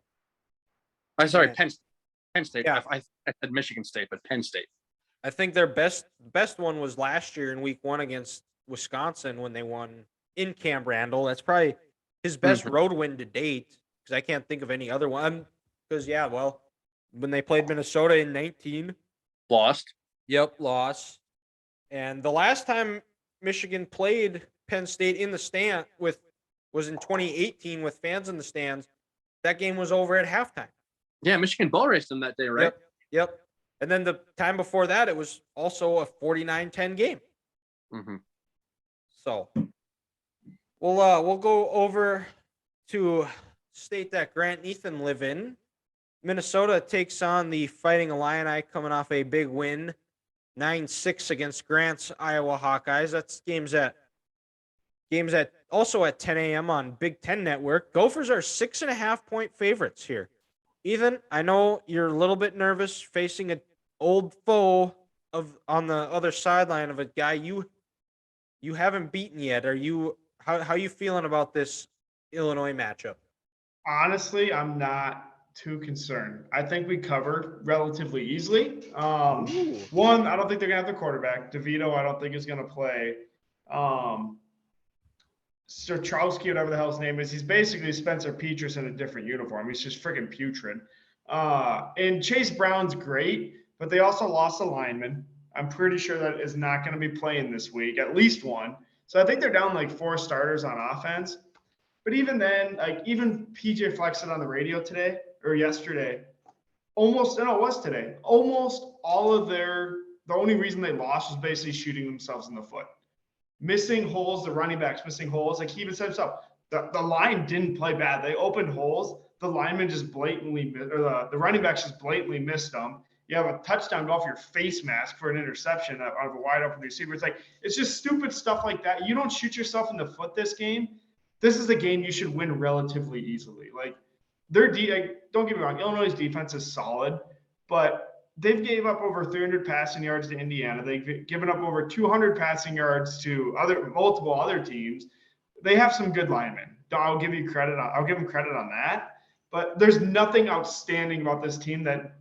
I'm sorry, Yeah. Penn State. Yeah. I said Michigan State, but Penn State. I think their best one was last year in week 1 against Wisconsin when they won in Camp Randall. That's probably his best road win to date, because I can't think of any other one. Because, when they played Minnesota in 19. Lost. Yep, loss. And the last time Michigan played Penn State in the stand was in 2018 with fans in the stands. That game was over at halftime. Yeah, Michigan ball raced them that day, right? Yep. And then the time before that, it was also a 49-10 game. Mm-hmm. So we'll go over to state that Grant and Ethan live in. Minnesota takes on the Fighting Illini, coming off a big win, 9-6 against Grant's Iowa Hawkeyes. That's games at also at 10 a.m. on Big Ten Network. Gophers are 6.5-point favorites here. Ethan, I know you're a little bit nervous facing an old foe on the other sideline of a guy you haven't beaten yet. How you feeling about this Illinois matchup? Honestly, I'm not too concerned. I think we covered relatively easily. One, I don't think they're gonna have the quarterback. DeVito, I don't think is gonna play. Strachowski, whatever the hell his name is, he's basically Spencer Petras in a different uniform. He's just freaking putrid. And Chase Brown's great, but they also lost a lineman. I'm pretty sure that is not going to be playing this week, at least one. So I think they're down like 4 starters on offense. But even then, even PJ Fleck said on the radio today or yesterday almost, no, it was today. Almost all of the only reason they lost was basically shooting themselves in the foot. Missing holes, the running backs missing holes. Like he even said himself, the line didn't play bad. They opened holes. The lineman just blatantly, or the running backs just blatantly missed them. You have a touchdown go off your face mask for an interception out of a wide open receiver. It's just stupid stuff like that. You don't shoot yourself in the foot this game. This is a game you should win relatively easily. Like don't get me wrong, Illinois' defense is solid, but they've gave up over 300 passing yards to Indiana. They've given up over 200 passing yards to multiple other teams. They have some good linemen. I'll give them credit on that. But there's nothing outstanding about this team that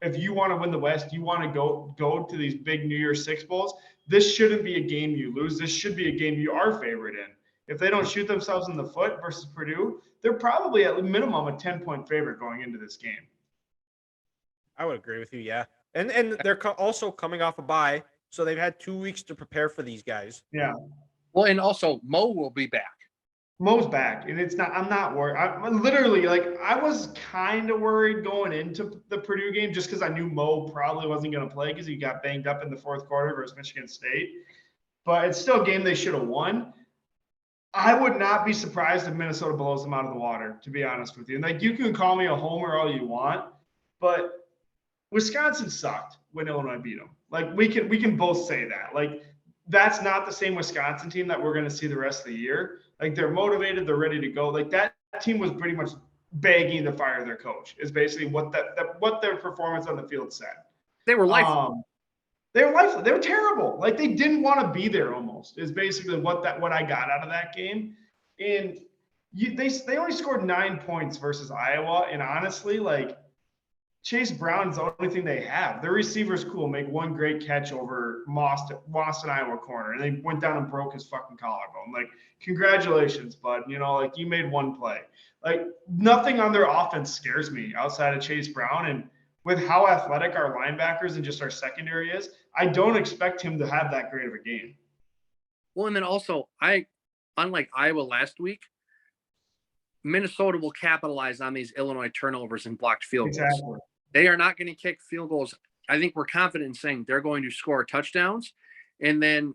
if you want to win the West, you want to go to these big New Year's Six Bowls. This shouldn't be a game you lose. This should be a game you are favored in. If they don't shoot themselves in the foot versus Purdue, they're probably at minimum a 10-point favorite going into this game. I would agree with you, yeah. And they're also coming off a bye, so they've had 2 weeks to prepare for these guys. Yeah. Well, and also Mo will be back. Mo's back, and I'm not worried. I'm literally I was kind of worried going into the Purdue game just because I knew Mo probably wasn't going to play because he got banged up in the fourth quarter versus Michigan State. But it's still a game they should have won. I would not be surprised if Minnesota blows them out of the water, to be honest with you. And you can call me a homer all you want, but Wisconsin sucked when Illinois beat them. We can both say that. That's not the same Wisconsin team that we're going to see the rest of the year. They're motivated, they're ready to go. That team was pretty much begging to fire their coach. Is basically what their performance on the field said. They were lifeless. They were lifeless. They were terrible. They didn't want to be there. Almost is basically what I got out of that game. And they only scored 9 points versus Iowa. And honestly, Chase Brown's the only thing they have. Their receiver's cool, make one great catch over Boston Iowa corner, and they went down and broke his fucking collarbone. Congratulations, bud. You made one play. Nothing on their offense scares me outside of Chase Brown. And with how athletic our linebackers and just our secondary is, I don't expect him to have that great of a game. Well, and then also, unlike Iowa last week, Minnesota will capitalize on these Illinois turnovers and blocked field goals. Exactly. They are not going to kick field goals. I think we're confident in saying they're going to score touchdowns. And then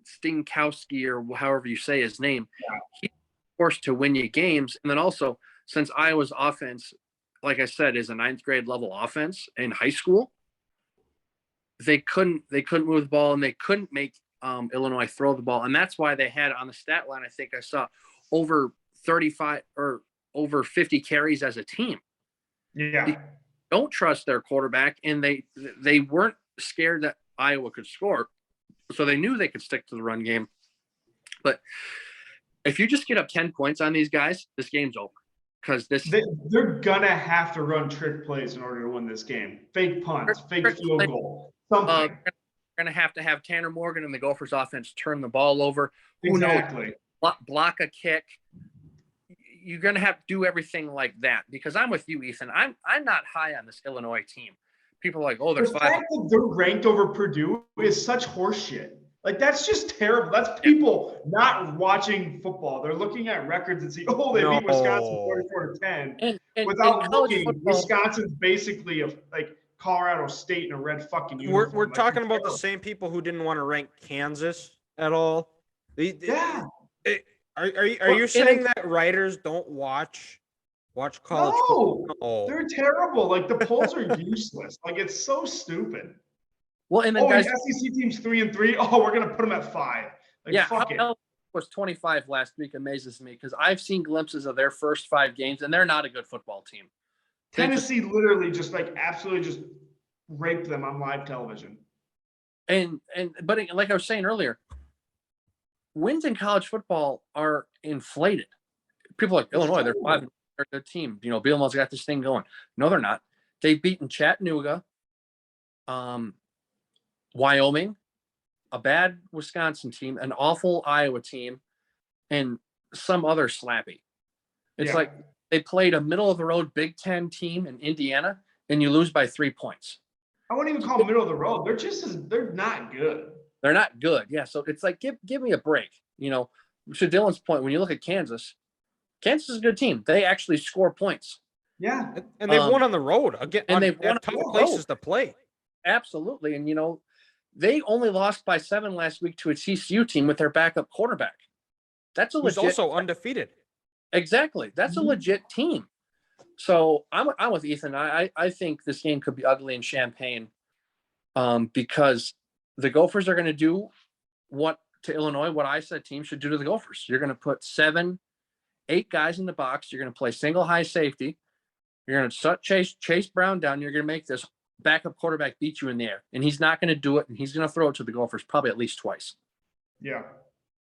Stinkowski, or however you say his name, he's forced to win you games. And then also, since Iowa's offense, like I said, is a 9th grade level offense in high school, they couldn't move the ball, and they couldn't make Illinois throw the ball. And that's why they had on the stat line, I think I saw over 35 or over 50 carries as a team. Yeah. They don't trust their quarterback, and they weren't scared that Iowa could score. So they knew they could stick to the run game. But if you just get up 10 points on these guys, this game's over. Because they're gonna have to run trick plays in order to win this game. Fake punts, fake field goal, something. They're gonna have to have Tanner Morgan and the Gophers offense turn the ball over. Exactly. Who knows? Block a kick. You're gonna have to do everything like that, because I'm with you, Ethan. I'm not high on this Illinois team. People are like, oh, they're the fact that they're ranked over Purdue is such horseshit. That's just terrible. That's people not watching football. They're looking at records and see, oh, they beat Wisconsin 44-10. Without looking, Wisconsin's basically Colorado State in a red fucking uniform. We're talking about the same people who didn't want to rank Kansas at all. Yeah. Are you saying that writers don't watch college football? No, they're terrible. The polls are useless. It's so stupid. Well, and then guys, the SEC team's 3-3. Oh, we're gonna put them at 5. Fuck it. Was 25 last week amazes me, because I've seen glimpses of their first 5 games, and they're not a good football team. Tennessee literally just absolutely just raped them on live television. But like I was saying earlier, wins in college football are inflated. People are like, Illinois, they're 5, they're a good team. Bielema's got this thing going. No, they're not. They've beaten Chattanooga, Wyoming, a bad Wisconsin team, an awful Iowa team, and some other slappy. It's they played a middle-of-the-road Big Ten team in Indiana, and you lose by 3 points. I wouldn't even call them middle of the road. They're not good. They're not good. Yeah, so it's give me a break. To Dylan's point, when you look at Kansas is a good team. They actually score points. Yeah. And they've won on the road again. and they've won at tough on the places road. to play. Absolutely. And, they only lost by 7 last week to a TCU team with their backup quarterback. That's a Who's legit. also undefeated. Exactly. That's a legit team. So I'm with Ethan. I think this game could be ugly in Champaign because the Gophers are going to do what I said teams should do to the Gophers. You're going to put 7, 8 guys in the box. You're going to play single high safety. You're going to shut Chase Brown down. You're going to make this backup quarterback beat you in the air. And he's not going to do it. And he's going to throw it to the Gophers probably at least twice. Yeah.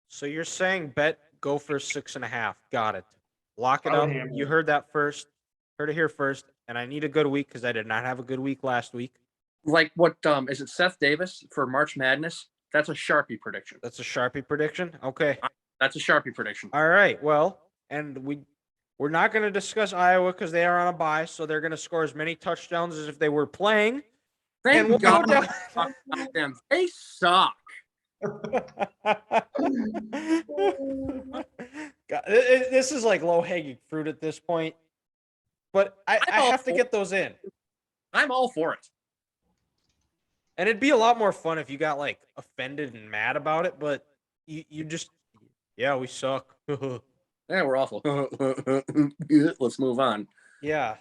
So you're saying bet Gophers 6.5. Got it. Lock it I would up. hammer You it. heard that first. Heard it here first. And I need a good week because I did not have a good week last week. Like what is it Seth Davis for March Madness? That's a Sharpie prediction. That's a Sharpie prediction. Okay. That's a Sharpie prediction. All right. Well, and we're not going to discuss Iowa because they are on a bye, so they're going to score as many touchdowns as if they were playing. Thank And we'll God. go Them. They suck. God, this is like low-hanging fruit at this point. But I have to get those in. I'm all for it. And it'd be a lot more fun if you got like offended and mad about it, but you just, yeah, we suck. Yeah, we're awful. Let's move on. Yeah,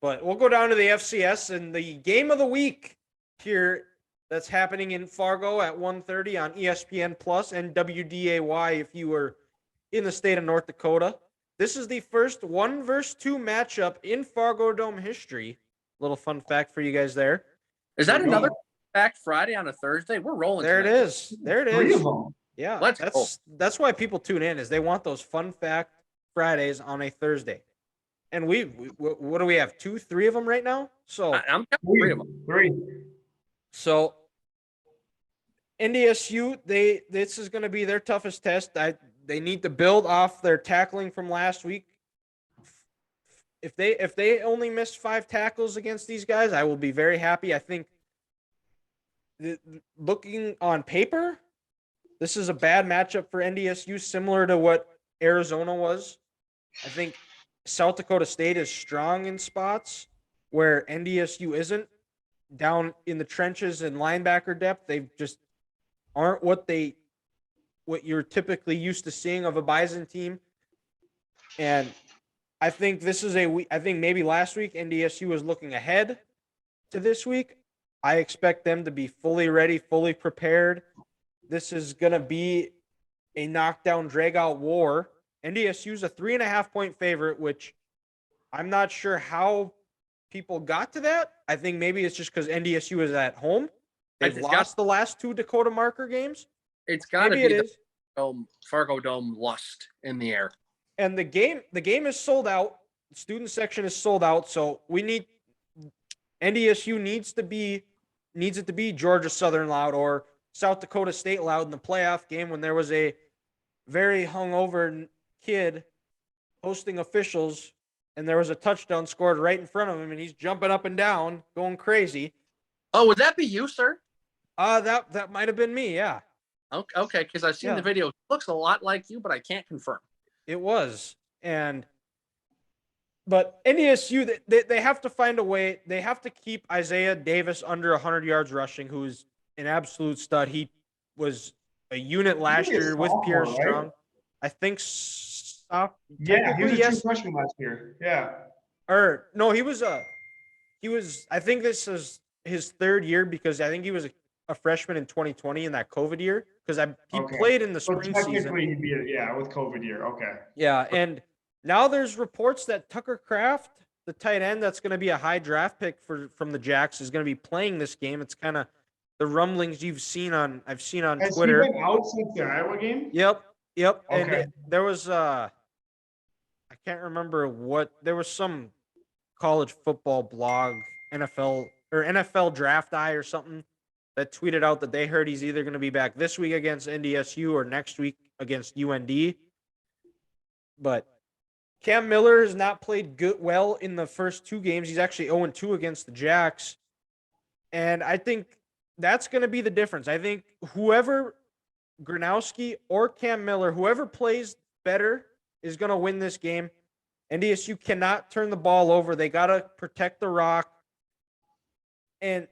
but we'll go down to the FCS and the game of the week here that's happening in Fargo at 1:30 on ESPN Plus and WDAY if you are in the state of North Dakota. This is the first 1-2 matchup in Fargo Dome history. Little fun fact for you guys there. Is that another Fact Friday on a Thursday? We're rolling. There it tonight. is. There it 3 is. of them. Yeah, Let's go. that's why people tune in is they want those fun fact Fridays on a Thursday. And we what do we have? 2, 3 of them right now? So I'm counting 3 of them. 3. So NDSU, this is going to be their toughest test. They need to build off their tackling from last week. If they only missed 5 tackles against these guys, I will be very happy. I think looking on paper, this is a bad matchup for NDSU, similar to what Arizona was. I think South Dakota State is strong in spots where NDSU isn't. Down in the trenches and linebacker depth, they just aren't what you're typically used to seeing of a Bison team. And I think I think maybe last week NDSU was looking ahead to this week. I expect them to be fully ready, fully prepared. This is going to be a knockdown, drag-out war. NDSU is a 3.5-point favorite, which I'm not sure how people got to that. I think maybe it's just because NDSU is at home. They've lost the last 2 Dakota marker games. It's got to Maybe be it is. Fargo Dome lust in the air. And the game is sold out. The student section is sold out. So NDSU needs it to be Georgia Southern loud or South Dakota State loud in the playoff game when there was a very hungover kid hosting officials and there was a touchdown scored right in front of him and he's jumping up and down, going crazy. Oh, would that be you, sir? That might have been me, yeah. Okay, because I've seen the video. It looks a lot like you, but I can't confirm. It was. But NDSU, they have to find a way. They have to keep Isaiah Davis under 100 yards rushing, who's an absolute stud. He was a unit last year with Pierre Strong. I think Yeah, he was a true freshman last year. Yeah. Or no, he was I think this is his 3rd year because I think he was a freshman in 2020 in that COVID year because he played in the spring season. He'd be with COVID year. Okay. Yeah, and now there's reports that Tucker Kraft, the tight end that's going to be a high draft pick from the Jacks, is going to be playing this game. It's kind of the rumblings I've seen on Twitter. Has he been out since the Iowa game? Yep. Okay. And there was I can't remember there was some college football blog, NFL Draft Eye or something that tweeted out that they heard he's either going to be back this week against NDSU or next week against UND. But Cam Miller has not played well in the first 2 games. He's actually 0-2 against the Jacks. And I think that's going to be the difference. I think whoever, Gronowski or Cam Miller, whoever plays better is going to win this game. NDSU cannot turn the ball over. They got to protect the rock. And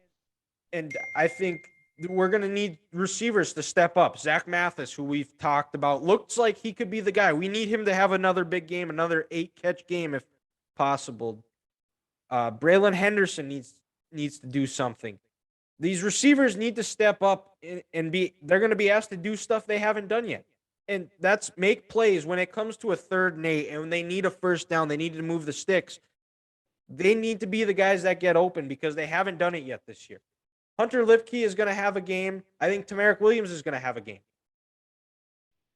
I think we're going to need receivers to step up. Zach Mathis, who we've talked about, looks like he could be the guy. We need him to have another big game, another 8-catch game if possible. Braylon Henderson needs to do something. These receivers need to step up and they're going to be asked to do stuff they haven't done yet. And that's make plays when it comes to a 3rd and 8 and when they need a first down, they need to move the sticks. They need to be the guys that get open because they haven't done it yet this year. Hunter Lipke is going to have a game. I think Tamarick Williams is going to have a game.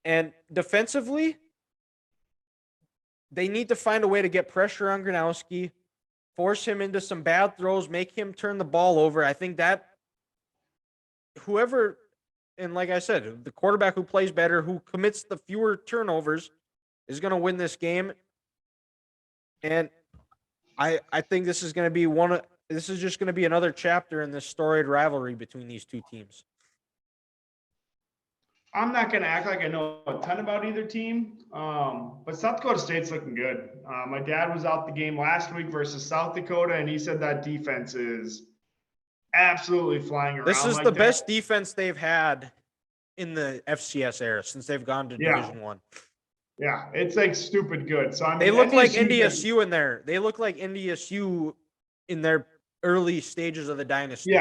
And defensively, they need to find a way to get pressure on Gronowski, force him into some bad throws, make him turn the ball over. I think that whoever, and like I said, the quarterback who plays better, who commits the fewer turnovers, is going to win this game. And I think this is going to be this is just going to be another chapter in this storied rivalry between these two teams. I'm not going to act like I know a ton about either team, but South Dakota State's looking good. My dad was out the game last week versus South Dakota, and he said that defense is absolutely flying around. This is like the that. best defense they've had in the FCS era since they've gone to Division I. Yeah, it's like stupid good. So I mean, they look like NDSU in there. They look like NDSU in their early stages of the dynasty.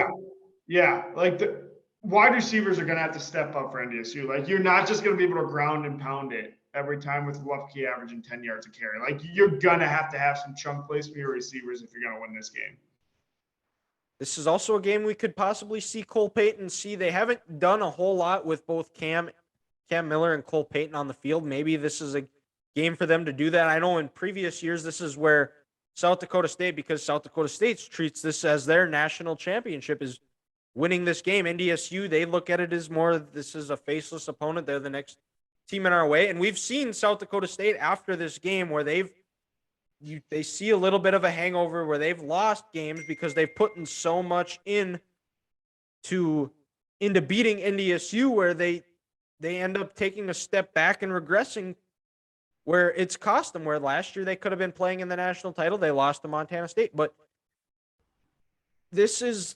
Yeah. Like the wide receivers are going to have to step up for NDSU. Like you're not just going to be able to ground and pound it every time with Lufke averaging 10 yards a carry. Like you're going to have some chunk plays from your receivers if you're going to win this game. This is also a game we could possibly see Cole Payton see. They haven't done a whole lot with both Cam Miller and Cole Payton on the field. Maybe this is a game for them to do that. I know in previous years, this is where South Dakota State, because South Dakota State treats this as their national championship, is winning this game. NDSU, they look at it as more, this is a faceless opponent. They're the next team in our way. And we've seen South Dakota State after this game where they see a little bit of a hangover, where they've lost games because they've put in so much into beating NDSU, where they end up taking a step back and regressing, where it's cost them. Where last year they could have been playing in the national title, they lost to Montana State. But this is,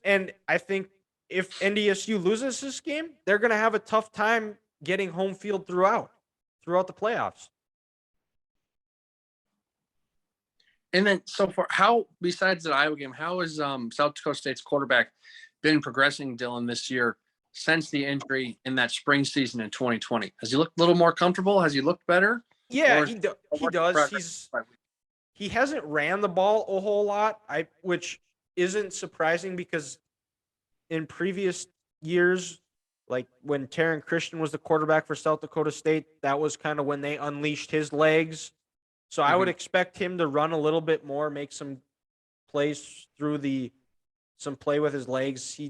and I think if NDSU loses this game, they're going to have a tough time getting home field throughout the playoffs. And then, so far, how, besides that Iowa game, how has South Dakota State's quarterback been progressing, Dylan, this year since the injury in that spring season in 2020? Has he looked a little more comfortable? Has he looked better? Yeah, he does. He hasn't ran the ball a whole lot, which isn't surprising because in previous years, like when Taron Christian was the quarterback for South Dakota State, that was kind of when they unleashed his legs. So I would expect him to run a little bit more, make some plays some play with his legs.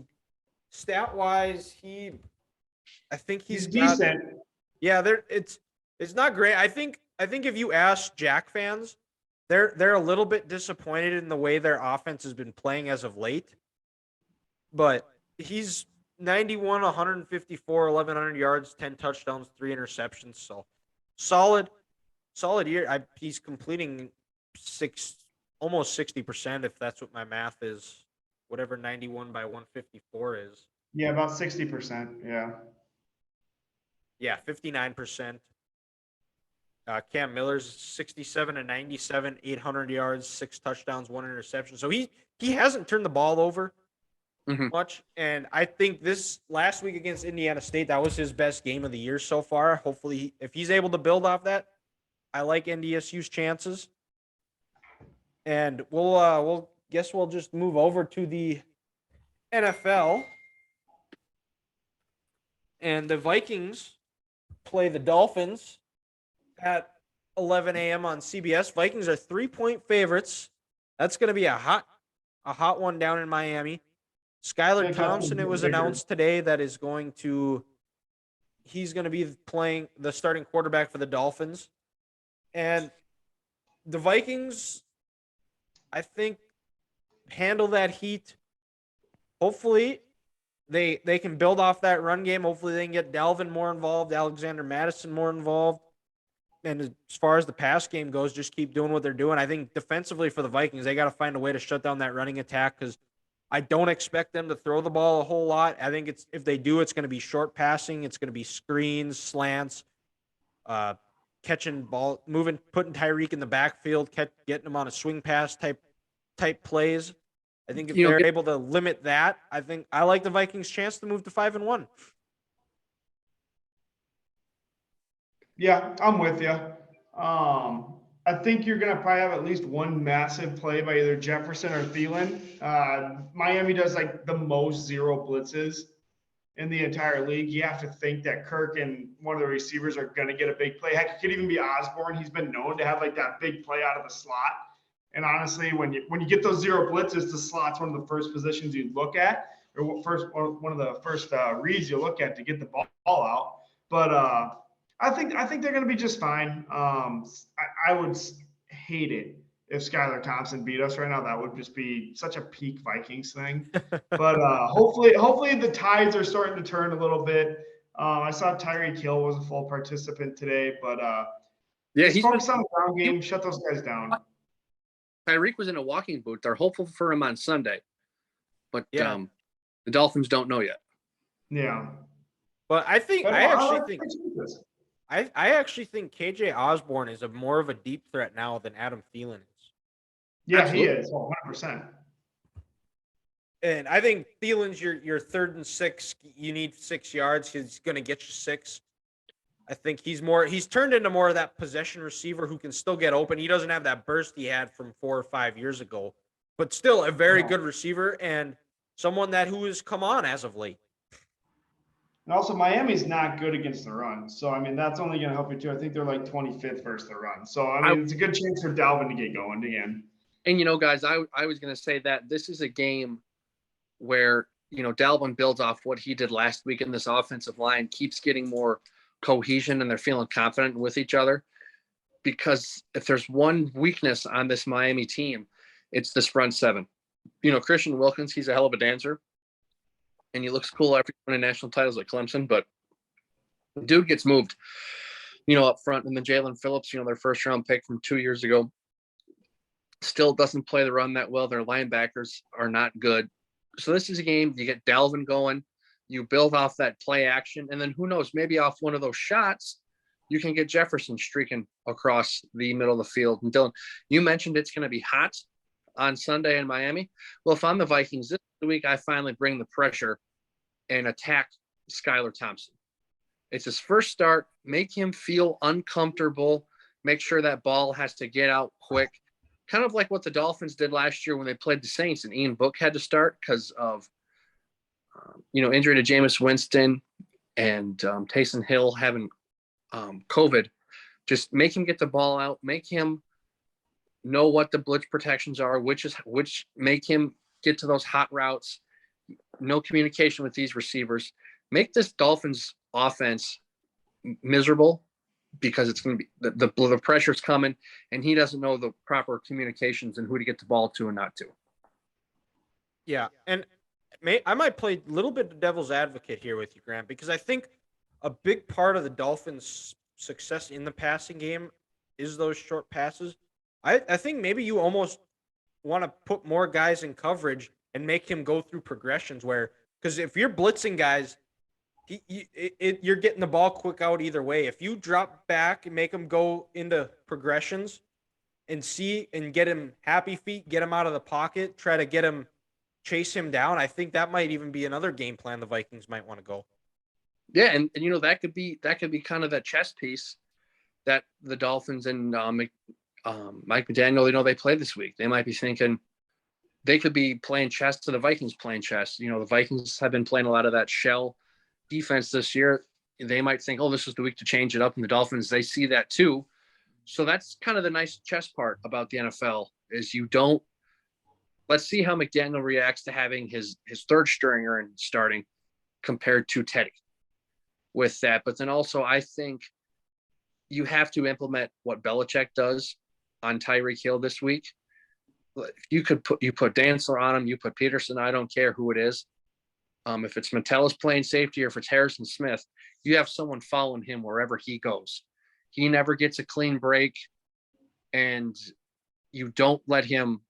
Stat-wise, I think he's decent. Yeah, it's not great. I think if you ask Jack fans, they're a little bit disappointed in the way their offense has been playing as of late. But he's 91, 154, 1,100 yards, 10 touchdowns, 3 interceptions. So solid year. He's completing almost 60%, if that's what my math is. Whatever 91 by 154 is. Yeah, about 60%. Yeah. Yeah, 59%. Cam Miller's 67 and 97, 800 yards, 6 touchdowns, 1 interception. So he hasn't turned the ball over much. And I think this last week against Indiana State, that was his best game of the year so far. Hopefully, if he's able to build off that, I like NDSU's chances. And we'll just move over to the NFL. And the Vikings play the Dolphins at 11 a.m. on CBS. Vikings are 3-point favorites. That's going to be a hot one down in Miami. Skylar Thompson, it was announced today that he's going to be playing the starting quarterback for the Dolphins. And the Vikings, I think, handle that heat. Hopefully, they can build off that run game. Hopefully, they can get Dalvin more involved, Alexander Madison more involved. and as far as the pass game goes, just keep doing what they're doing. I think defensively for the Vikings, they got to find a way to shut down that running attack because I don't expect them to throw the ball a whole lot. I think if they do, it's going to be short passing. It's going to be screens, slants, catching ball, putting Tyreek in the backfield, getting him on a swing pass type plays. I think if they're able to limit that, I like the Vikings' chance to move to 5-1. Yeah, I'm with you. I think you're going to probably have at least one massive play by either Jefferson or Thielen. Miami does like the most zero blitzes in the entire league. You have to think that Kirk and one of the receivers are going to get a big play. Heck, it could even be Osborne. He's been known to have like that big play out of the slot. And honestly, when you get those zero blitzes, the slot's one of the first positions you look at, or one of the first reads you look at to get the ball out. But I think they're going to be just fine. I would hate it if Skylar Thompson beat us right now. That would just be such a peak Vikings thing. But hopefully the tides are starting to turn a little bit. I saw Tyreek Hill was a full participant today, but he's focused on the ground game. Shut those guys down. Tyreek was in a walking boot. They're hopeful for him on Sunday, but the Dolphins don't know yet. Yeah, but I actually think KJ Osborne is more of a deep threat now than Adam Thielen is. Yeah, absolutely. He is 100%. And I think Thielen's your 3rd and 6. You need 6 yards. He's going to get you 6. I think he's turned into more of that possession receiver who can still get open. He doesn't have that burst he had from 4 or 5 years ago, but still a very good receiver and someone who has come on as of late. And also, Miami's not good against the run. So, I mean, that's only going to help you too. I think they're like 25th versus the run. So, I mean, it's a good chance for Dalvin to get going again. And, guys, I was going to say that this is a game where, Dalvin builds off what he did last week in this offensive line, keeps getting more cohesion, and they're feeling confident with each other. Because if there's one weakness on this Miami team, it's this front seven. Christian Wilkins, he's a hell of a dancer. And he looks cool after winning national titles at Clemson, but the dude gets moved, up front. And then Jalen Phillips, their first round pick from 2 years ago, still doesn't play the run that well. Their linebackers are not good. So this is a game, you get Dalvin going, you build off that play action, and then who knows, maybe off one of those shots, you can get Jefferson streaking across the middle of the field. And Dylan, you mentioned it's going to be hot on Sunday in Miami. Well, if I'm the Vikings this week, I finally bring the pressure and attack Skylar Thompson. It's his first start. Make him feel uncomfortable. Make sure that ball has to get out quick. Kind of like what the Dolphins did last year when they played the Saints and Ian Book had to start because of, injury to Jameis Winston and Taysom Hill having COVID. Just make him get the ball out. Make him know what the blitz protections are, which make him get to those hot routes. No communication with these receivers. Make this Dolphins offense miserable because it's going to be the pressure's coming, and he doesn't know the proper communications and who to get the ball to and not to. Yeah, and I might play a little bit of devil's advocate here with you, Grant, because I think a big part of the Dolphins' success in the passing game is those short passes. I think maybe you almost want to put more guys in coverage and make him go through progressions because if you're blitzing guys, you're getting the ball quick out either way. If you drop back and make him go into progressions and get him happy feet, get him out of the pocket, try to chase him down, I think that might even be another game plan the Vikings might want to go. Yeah, and that could be kind of that chess piece that the Dolphins and Mike McDaniel, they play this week. They might be thinking they could be playing chess to the Vikings playing chess. The Vikings have been playing a lot of that shell defense this year. They might think, oh, this is the week to change it up. And the Dolphins, they see that too. So that's kind of the nice chess part about the NFL is let's see how McDaniel reacts to having his third stringer and starting compared to Teddy with that. But then also I think you have to implement what Belichick does on Tyreek Hill this week. You put Dantzler on him, you put Peterson, I don't care who it is. If it's Metellus playing safety or if it's Harrison Smith, you have someone following him wherever he goes. he never gets a clean break, and you don't let him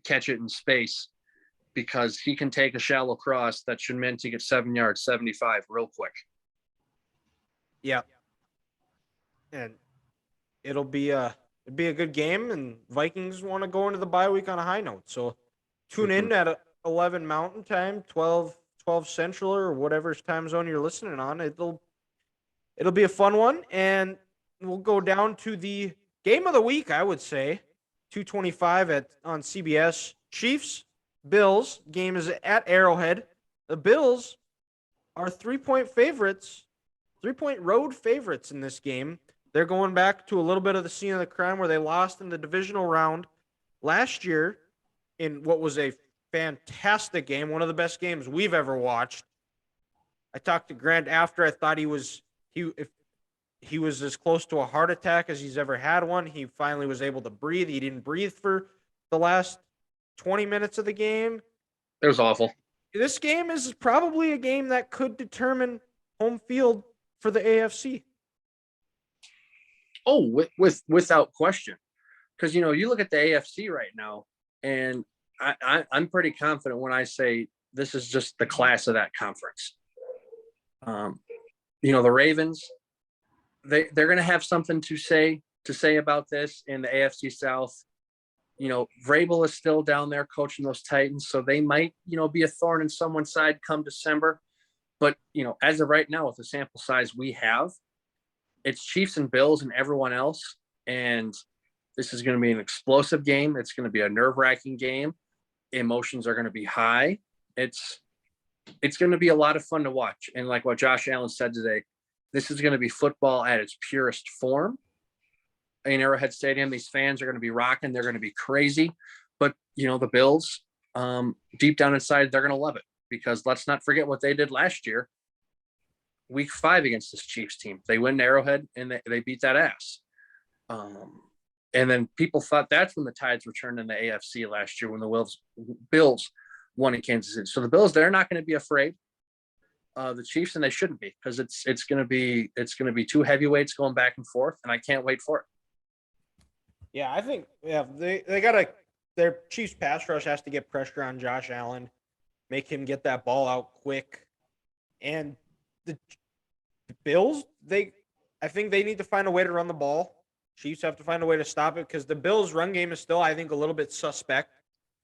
catch it in space because he can take a shallow cross that should meant to get 7 yards, 75 real quick. Yeah. And it'll be a good game, and Vikings want to go into the bye week on a high note. So tune in at 11 Mountain Time, 12 Central, or whatever time zone you're listening on. It'll be a fun one, and we'll go down to the game of the week, I would say. 2:25 on CBS. Chiefs, Bills. Game is at Arrowhead. The Bills are 3-point favorites, 3-point road favorites in this game. They're going back to a little bit of the scene of the crime where they lost in the divisional round last year in what was a fantastic game, one of the best games we've ever watched. I talked to Grant after. I thought if he was as close to a heart attack as he's ever had one. He finally was able to breathe. He didn't breathe for the last 20 minutes of the game. It was awful. This game is probably a game that could determine home field for the AFC. Oh, without question. Because, you look at the AFC right now, and I'm pretty confident when I say this is just the class of that conference. The Ravens, they're going to have something to say about this in the AFC South. Vrabel is still down there coaching those Titans, so they might, be a thorn in someone's side come December. But, as of right now, with the sample size we have, it's Chiefs and Bills and everyone else. And this is going to be an explosive game. It's going to be a nerve-wracking game. Emotions are going to be high. It's going to be a lot of fun to watch. And like what Josh Allen said today, this is going to be football at its purest form. In Arrowhead Stadium, these fans are going to be rocking. They're going to be crazy. But, the Bills, deep down inside, they're going to love it. Because let's not forget what they did last year. Week 5 against this Chiefs team. They win Arrowhead, and they beat that ass. And then people thought that's when the tides returned in the AFC last year when the Bills won in Kansas City. So the Bills, they're not going to be afraid. The Chiefs, and they shouldn't be, because it's going to be two heavyweights going back and forth, and I can't wait for it. Yeah, I think they got their Chiefs pass rush has to get pressure on Josh Allen, make him get that ball out quick, and the Bills, I think they need to find a way to run the ball. Chiefs have to find a way to stop it because the Bills' run game is still, I think, a little bit suspect.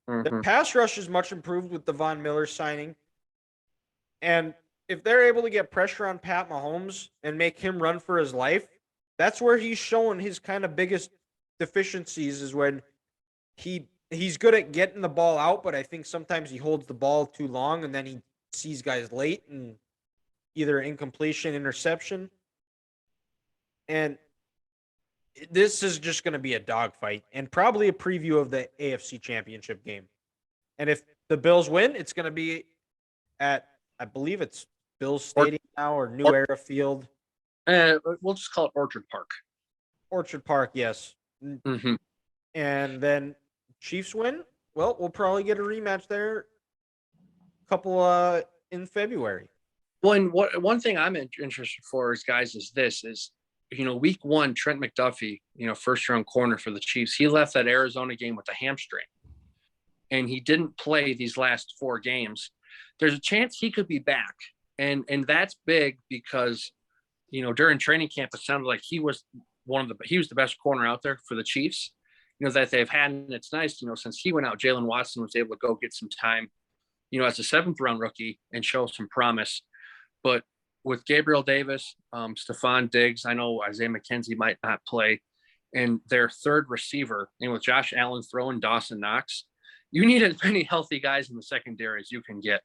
The pass rush is much improved with the Von Miller signing. And if they're able to get pressure on Pat Mahomes and make him run for his life, that's where he's showing his kind of biggest deficiencies, is when he's good at getting the ball out, but I think sometimes he holds the ball too long and then he sees guys late and either incompletion, interception. And this is just going to be a dogfight and probably a preview of the AFC Championship game. And if the Bills win, it's going to be at, I believe it's Bills Stadium now, or New Era Field. We'll just call it Orchard Park. Orchard Park, yes. Mm-hmm. And then Chiefs win. Well, we'll probably get a rematch there in February. Well, and one thing I'm interested for is week 1, Trent McDuffie, first round corner for the Chiefs, he left that Arizona game with a hamstring, and he didn't play these last 4 games. There's a chance he could be back. And that's big because, during training camp, it sounded like he was the best corner out there for the Chiefs, that they've had. And it's nice, since he went out, Jalen Watson was able to go get some time, as a 7th round rookie and show some promise. But with Gabriel Davis, Stephon Diggs, I know Isaiah McKenzie might not play, and their 3rd receiver, and with Josh Allen throwing Dawson Knox, you need as many healthy guys in the secondary as you can get.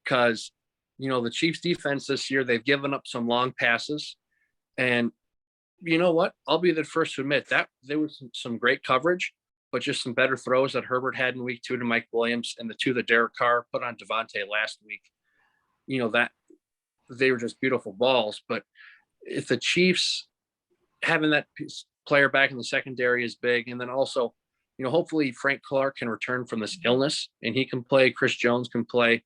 Because, the Chiefs defense this year, they've given up some long passes. And you know what? I'll be the first to admit that there was some great coverage, but just some better throws that Herbert had in week 2 to Mike Williams, and the 2 that Derek Carr put on Devontae last week. That they were just beautiful balls. But if the Chiefs having that player back in the secondary is big, and then also, hopefully Frank Clark can return from this illness and he can play, Chris Jones can play,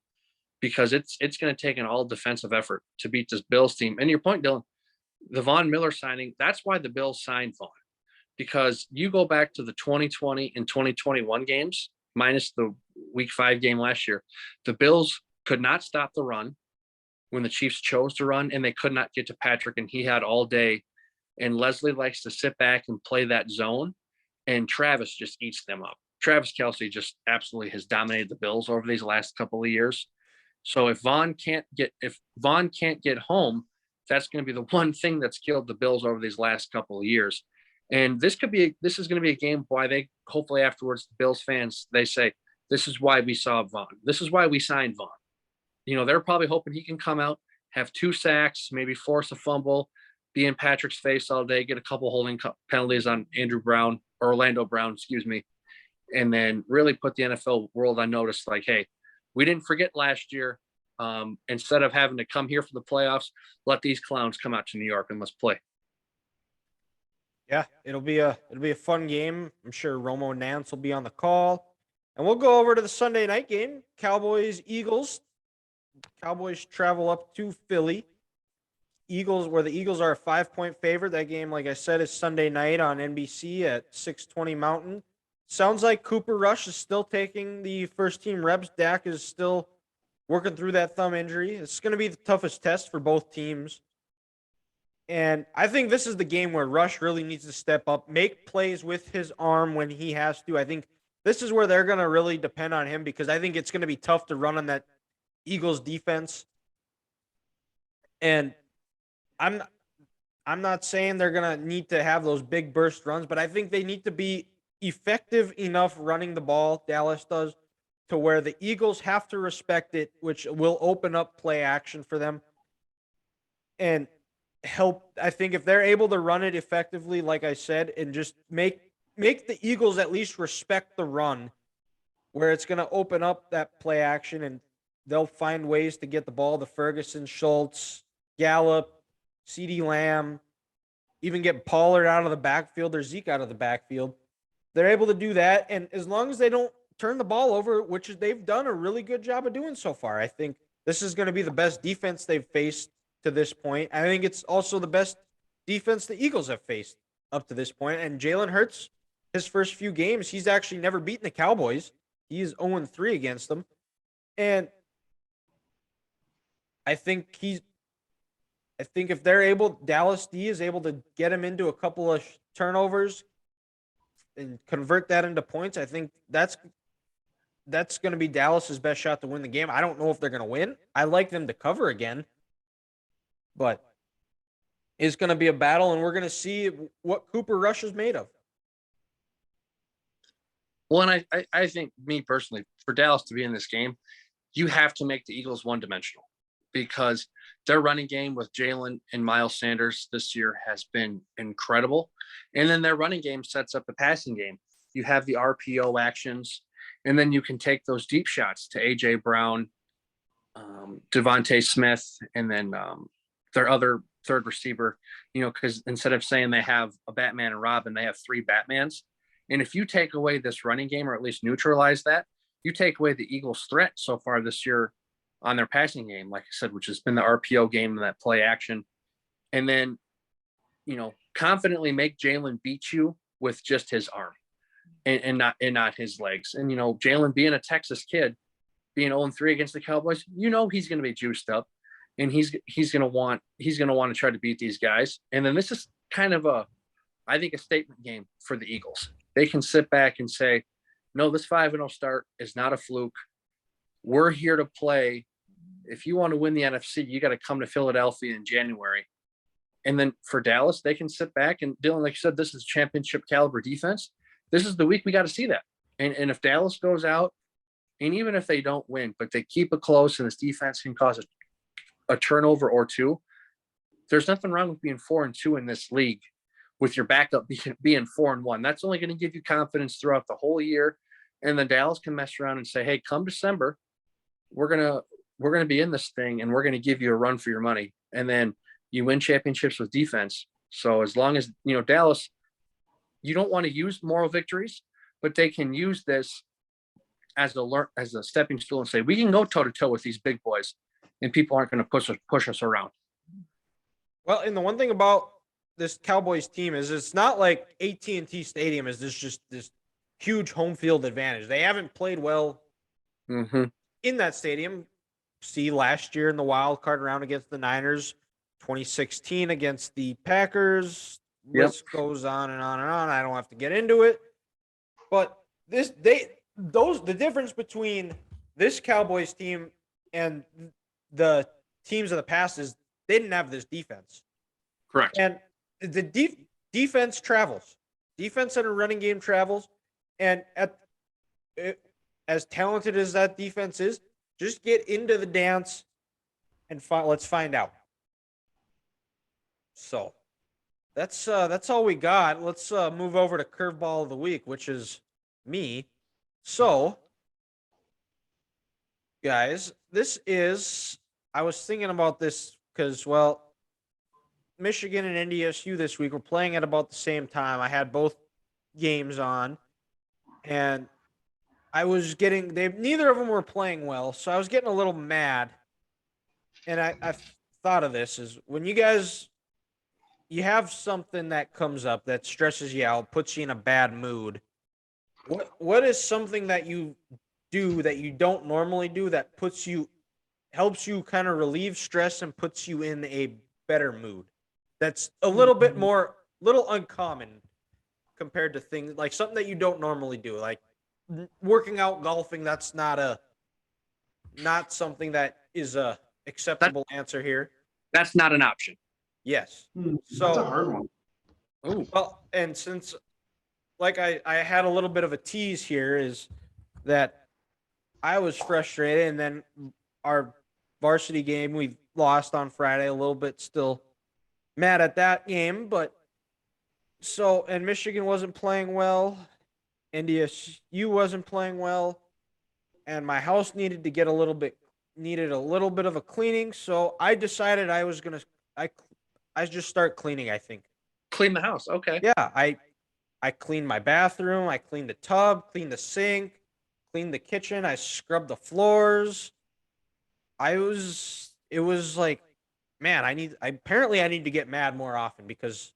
because it's going to take an all defensive effort to beat this Bills team. And your point, Dylan, the Von Miller signing, that's why the Bills signed Von, because you go back to the 2020 and 2021 games, minus the week 5 game last year, the Bills could not stop the run when the Chiefs chose to run, and they could not get to Patrick, and he had all day. And Leslie likes to sit back and play that zone, and Travis just eats them up. Travis Kelce just absolutely has dominated the Bills over these last couple of years. So if Von can't get home, that's going to be the one thing that's killed the Bills over these last couple of years. And this is going to be a game why they hopefully afterwards, the Bills fans, they say, this is why we saw Von. This is why we signed Von. You know, they're probably hoping he can come out, have 2 sacks, maybe force a fumble, be in Patrick's face all day, get a couple holding penalties on Orlando Brown, excuse me, and then really put the NFL world on notice. Like, hey, we didn't forget last year. Instead of having to come here for the playoffs, let these clowns come out to New York and let's play. Yeah, it'll be a fun game. I'm sure Romo Nance will be on the call. And we'll go over to the Sunday night game, Cowboys-Eagles. Cowboys travel up to Philly. Where the Eagles are a 5-point favorite. That game, like I said, is Sunday night on NBC at 6:20 Mountain. Sounds like Cooper Rush is still taking the first team reps. Dak is still working through that thumb injury. It's going to be the toughest test for both teams. And I think this is the game where Rush really needs to step up, make plays with his arm when he has to. I think this is where they're going to really depend on him, because I think it's going to be tough to run on that Eagles defense. And I'm not saying they're going to need to have those big burst runs, but I think they need to be effective enough running the ball, Dallas does, to where the Eagles have to respect it, which will open up play action for them and help. I think if they're able to run it effectively, like I said, and just make the Eagles at least respect the run, where it's going to open up that play action and they'll find ways to get the ball to Ferguson, Schultz, Gallup, CeeDee Lamb, even get Pollard out of the backfield or Zeke out of the backfield. They're able to do that, and as long as they don't turn the ball over, which they've done a really good job of doing so far, I think this is going to be the best defense they've faced to this point. I think it's also the best defense the Eagles have faced up to this point. And Jalen Hurts, his first few games, he's actually never beaten the Cowboys. He is 0-3 against them. And I think if they're able, Dallas D is able to get him into a couple of turnovers and convert that into points, I think that's going to be Dallas's best shot to win the game. I don't know if they're going to win. I like them to cover again, but it's going to be a battle, and we're going to see what Cooper Rush is made of. Well, and I think, me personally, for Dallas to be in this game, you have to make the Eagles one-dimensional, because their running game with Jalen and Miles Sanders this year has been incredible. And then their running game sets up the passing game. You have the RPO actions, and then you can take those deep shots to A.J. Brown, Devontae Smith, and then their other third receiver, because instead of saying they have a Batman and Robin, they have 3 Batmans. And if you take away this running game, or at least neutralize that, you take away the Eagles' threat so far this year on their passing game, like I said, which has been the RPO game and that play action. And then, confidently make Jalen beat you with just his arm and not his legs. And, Jalen being a Texas kid, being 0-3 against the Cowboys, he's going to be juiced up, and he's going to want to try to beat these guys. And then this is kind of I think a statement game for the Eagles. They can sit back and say, no, this 5-0 start is not a fluke. We're here to play. If you want to win the NFC, you got to come to Philadelphia in January. And then for Dallas, they can sit back and, Dylan, like you said, this is championship caliber defense. This is the week we got to see that. And if Dallas goes out, and even if they don't win, but they keep it close and this defense can cause a turnover or 2, there's nothing wrong with being 4-2 in this league with your backup being 4-1. That's only going to give you confidence throughout the whole year. And then Dallas can mess around and say, hey, come December, we're going to be in this thing, and we're going to give you a run for your money. And then you win championships with defense. So as long as, Dallas, you don't want to use moral victories, but they can use this as a stepping stool and say, we can go toe to toe with these big boys, and people aren't going to push us around. Well, and the one thing about this Cowboys team is it's not like AT&T Stadium is this huge home field advantage. They haven't played well Mm-hmm. in that stadium. See last year in the wild card round against the Niners, 2016 against the Packers. Yep. List goes on and on and on. I don't have to get into it. But the difference between this Cowboys team and the teams of the past is they didn't have this defense. Correct. And the defense travels. Defense and a running game travels. And as talented as that defense is, just get into the dance and let's find out. So that's all we got. Let's move over to Curveball of the Week, which is me. So, guys, I was thinking about this because, well, Michigan and NDSU this week were playing at about the same time. I had both games on, and neither of them were playing well, so I was getting a little mad. And I thought of this is when you have something that comes up that stresses you out, puts you in a bad mood. What is something that you do that you don't normally do that helps you kind of relieve stress and puts you in a better mood? That's a little bit little uncommon compared to things like something that you don't normally do, like working out, golfing. That's not something that is a acceptable answer here. That's not an option. Yes. So That's a hard one. Oh, well, and since like I had a little bit of a tease here is that I was frustrated, and then our varsity game we lost on Friday, a little bit still mad at that game, and Michigan wasn't playing well, NDSU wasn't playing well, and my house needed a little bit of a cleaning, so I decided I just start cleaning, I think. clean the house. Okay. Yeah, I cleaned my bathroom, I cleaned the tub, cleaned the sink, cleaned the kitchen, I scrubbed the floors. It was like, man, I need to get mad more often because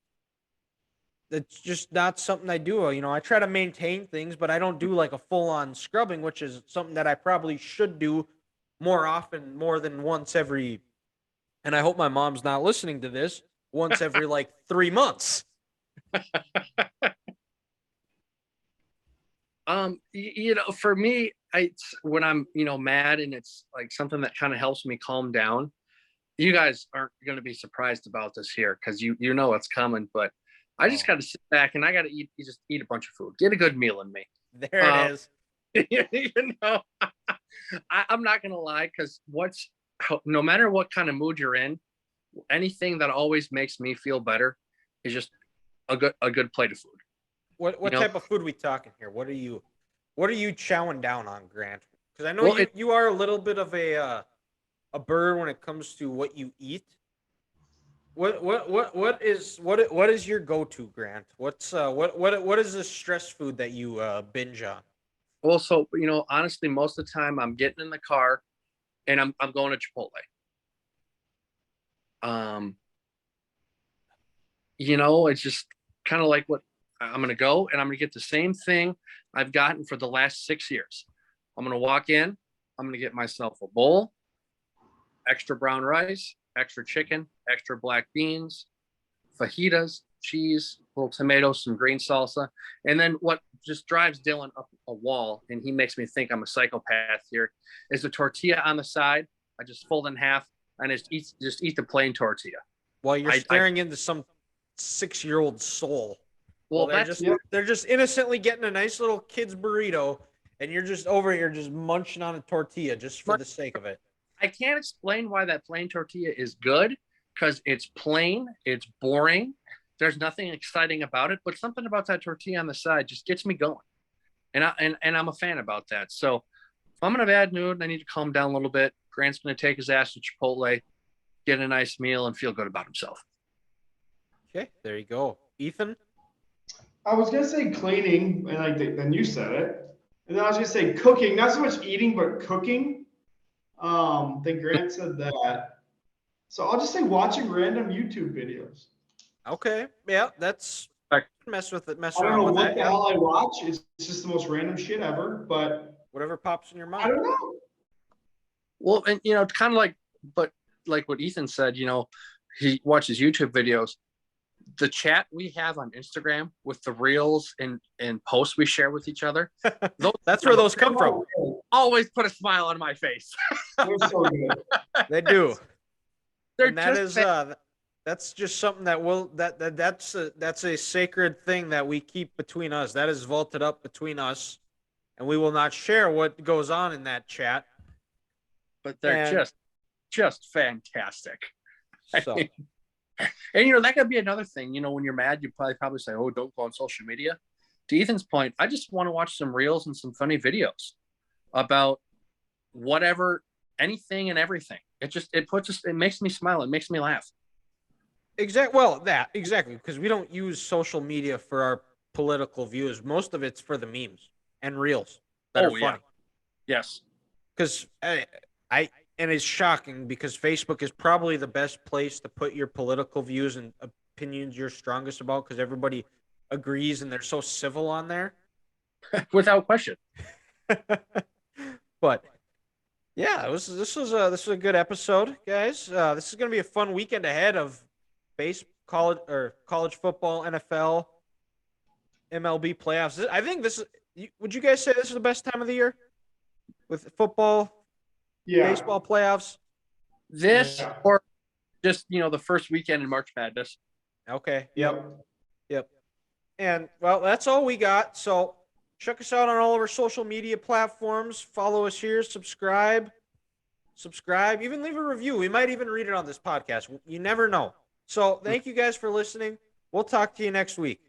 it's just not something I do. You know, I try to maintain things, but I don't do like a full-on scrubbing, which is something that I probably should do more often, more than once every, and I hope my mom's not listening to this, once every like 3 months. For me, when I'm, mad and it's like something that kind of helps me calm down. You guys aren't going to be surprised about this here because you know it's coming, but I just got to sit back and I got to just eat a bunch of food, get a good meal in me. There it is. I'm not going to lie because no matter what kind of mood you're in, anything that always makes me feel better is just a good plate of food. What type of food we talking here? What are you chowing down on, Grant? Because I know you are a little bit of a bird when it comes to what you eat. What is your go-to, Grant? What is the stress food that you binge on? Well, so honestly, most of the time I'm getting in the car and I'm going to Chipotle. It's just kind of like what I'm going to go and I'm going to get the same thing I've gotten for the last 6 years. I'm going to walk in, I'm going to get myself a bowl, extra brown rice, extra chicken, extra black beans, fajitas, cheese, little tomatoes, some green salsa. And then what just drives Dylan up a wall, and he makes me think I'm a psychopath here, is the tortilla on the side. I just fold in half and just eat the plain tortilla. While you're staring into some 6-year-old soul. Well, they're just innocently getting a nice little kid's burrito, and you're just over here just munching on a tortilla just for the sake of it. I can't explain why that plain tortilla is good because it's plain, it's boring. There's nothing exciting about it, but something about that tortilla on the side just gets me going. And I'm a fan about that. So if I'm in a bad mood and I need to calm down a little bit, Grant's going to take his ass to Chipotle, get a nice meal, and feel good about himself. Okay, there you go. Ethan? I was going to say cleaning, and then you said it. And then I was going to say cooking, not so much eating, but cooking. I think Grant said that. So I'll just say watching random YouTube videos. Okay. Yeah, that's Right. mess with it. Mess I don't around know with what that. the Yeah. hell I watch. It's just the most random shit ever. But Whatever pops in your I mind. don't know. Well, and it's kind of like what Ethan said. He watches YouTube videos. The chat we have on Instagram with the reels and posts we share with each other, That's where those come from. always put a smile on my face. They're so good. They do. They're And that just is that's just something that's a sacred thing that we keep between us. That is vaulted up between us, and we will not share what goes on in that chat. but they're And- just fantastic. So And that could be another thing. When you're mad, you probably say, "Oh, don't go on social media." To Ethan's point, I just want to watch some reels and some funny videos about whatever, anything and everything. It makes me smile. It makes me laugh. exactly because we don't use social media for our political views. Most of it's for the memes and reels that are Yeah. funny. Yes. Because and it's shocking because Facebook is probably the best place to put your political views and opinions you're strongest about because everybody agrees and they're so civil on there. Without question. But yeah, this was a good episode, guys. This is gonna be a fun weekend ahead of college football, NFL, MLB playoffs. I think would you guys say this is the best time of the year with football, Yeah. baseball playoffs? This Yeah. or just the first weekend in March Madness. Okay. Yep. And well, that's all we got. So check us out on all of our social media platforms. Follow us here. Subscribe. Even leave a review. We might even read it on this podcast. You never know. So thank you guys for listening. We'll talk to you next week.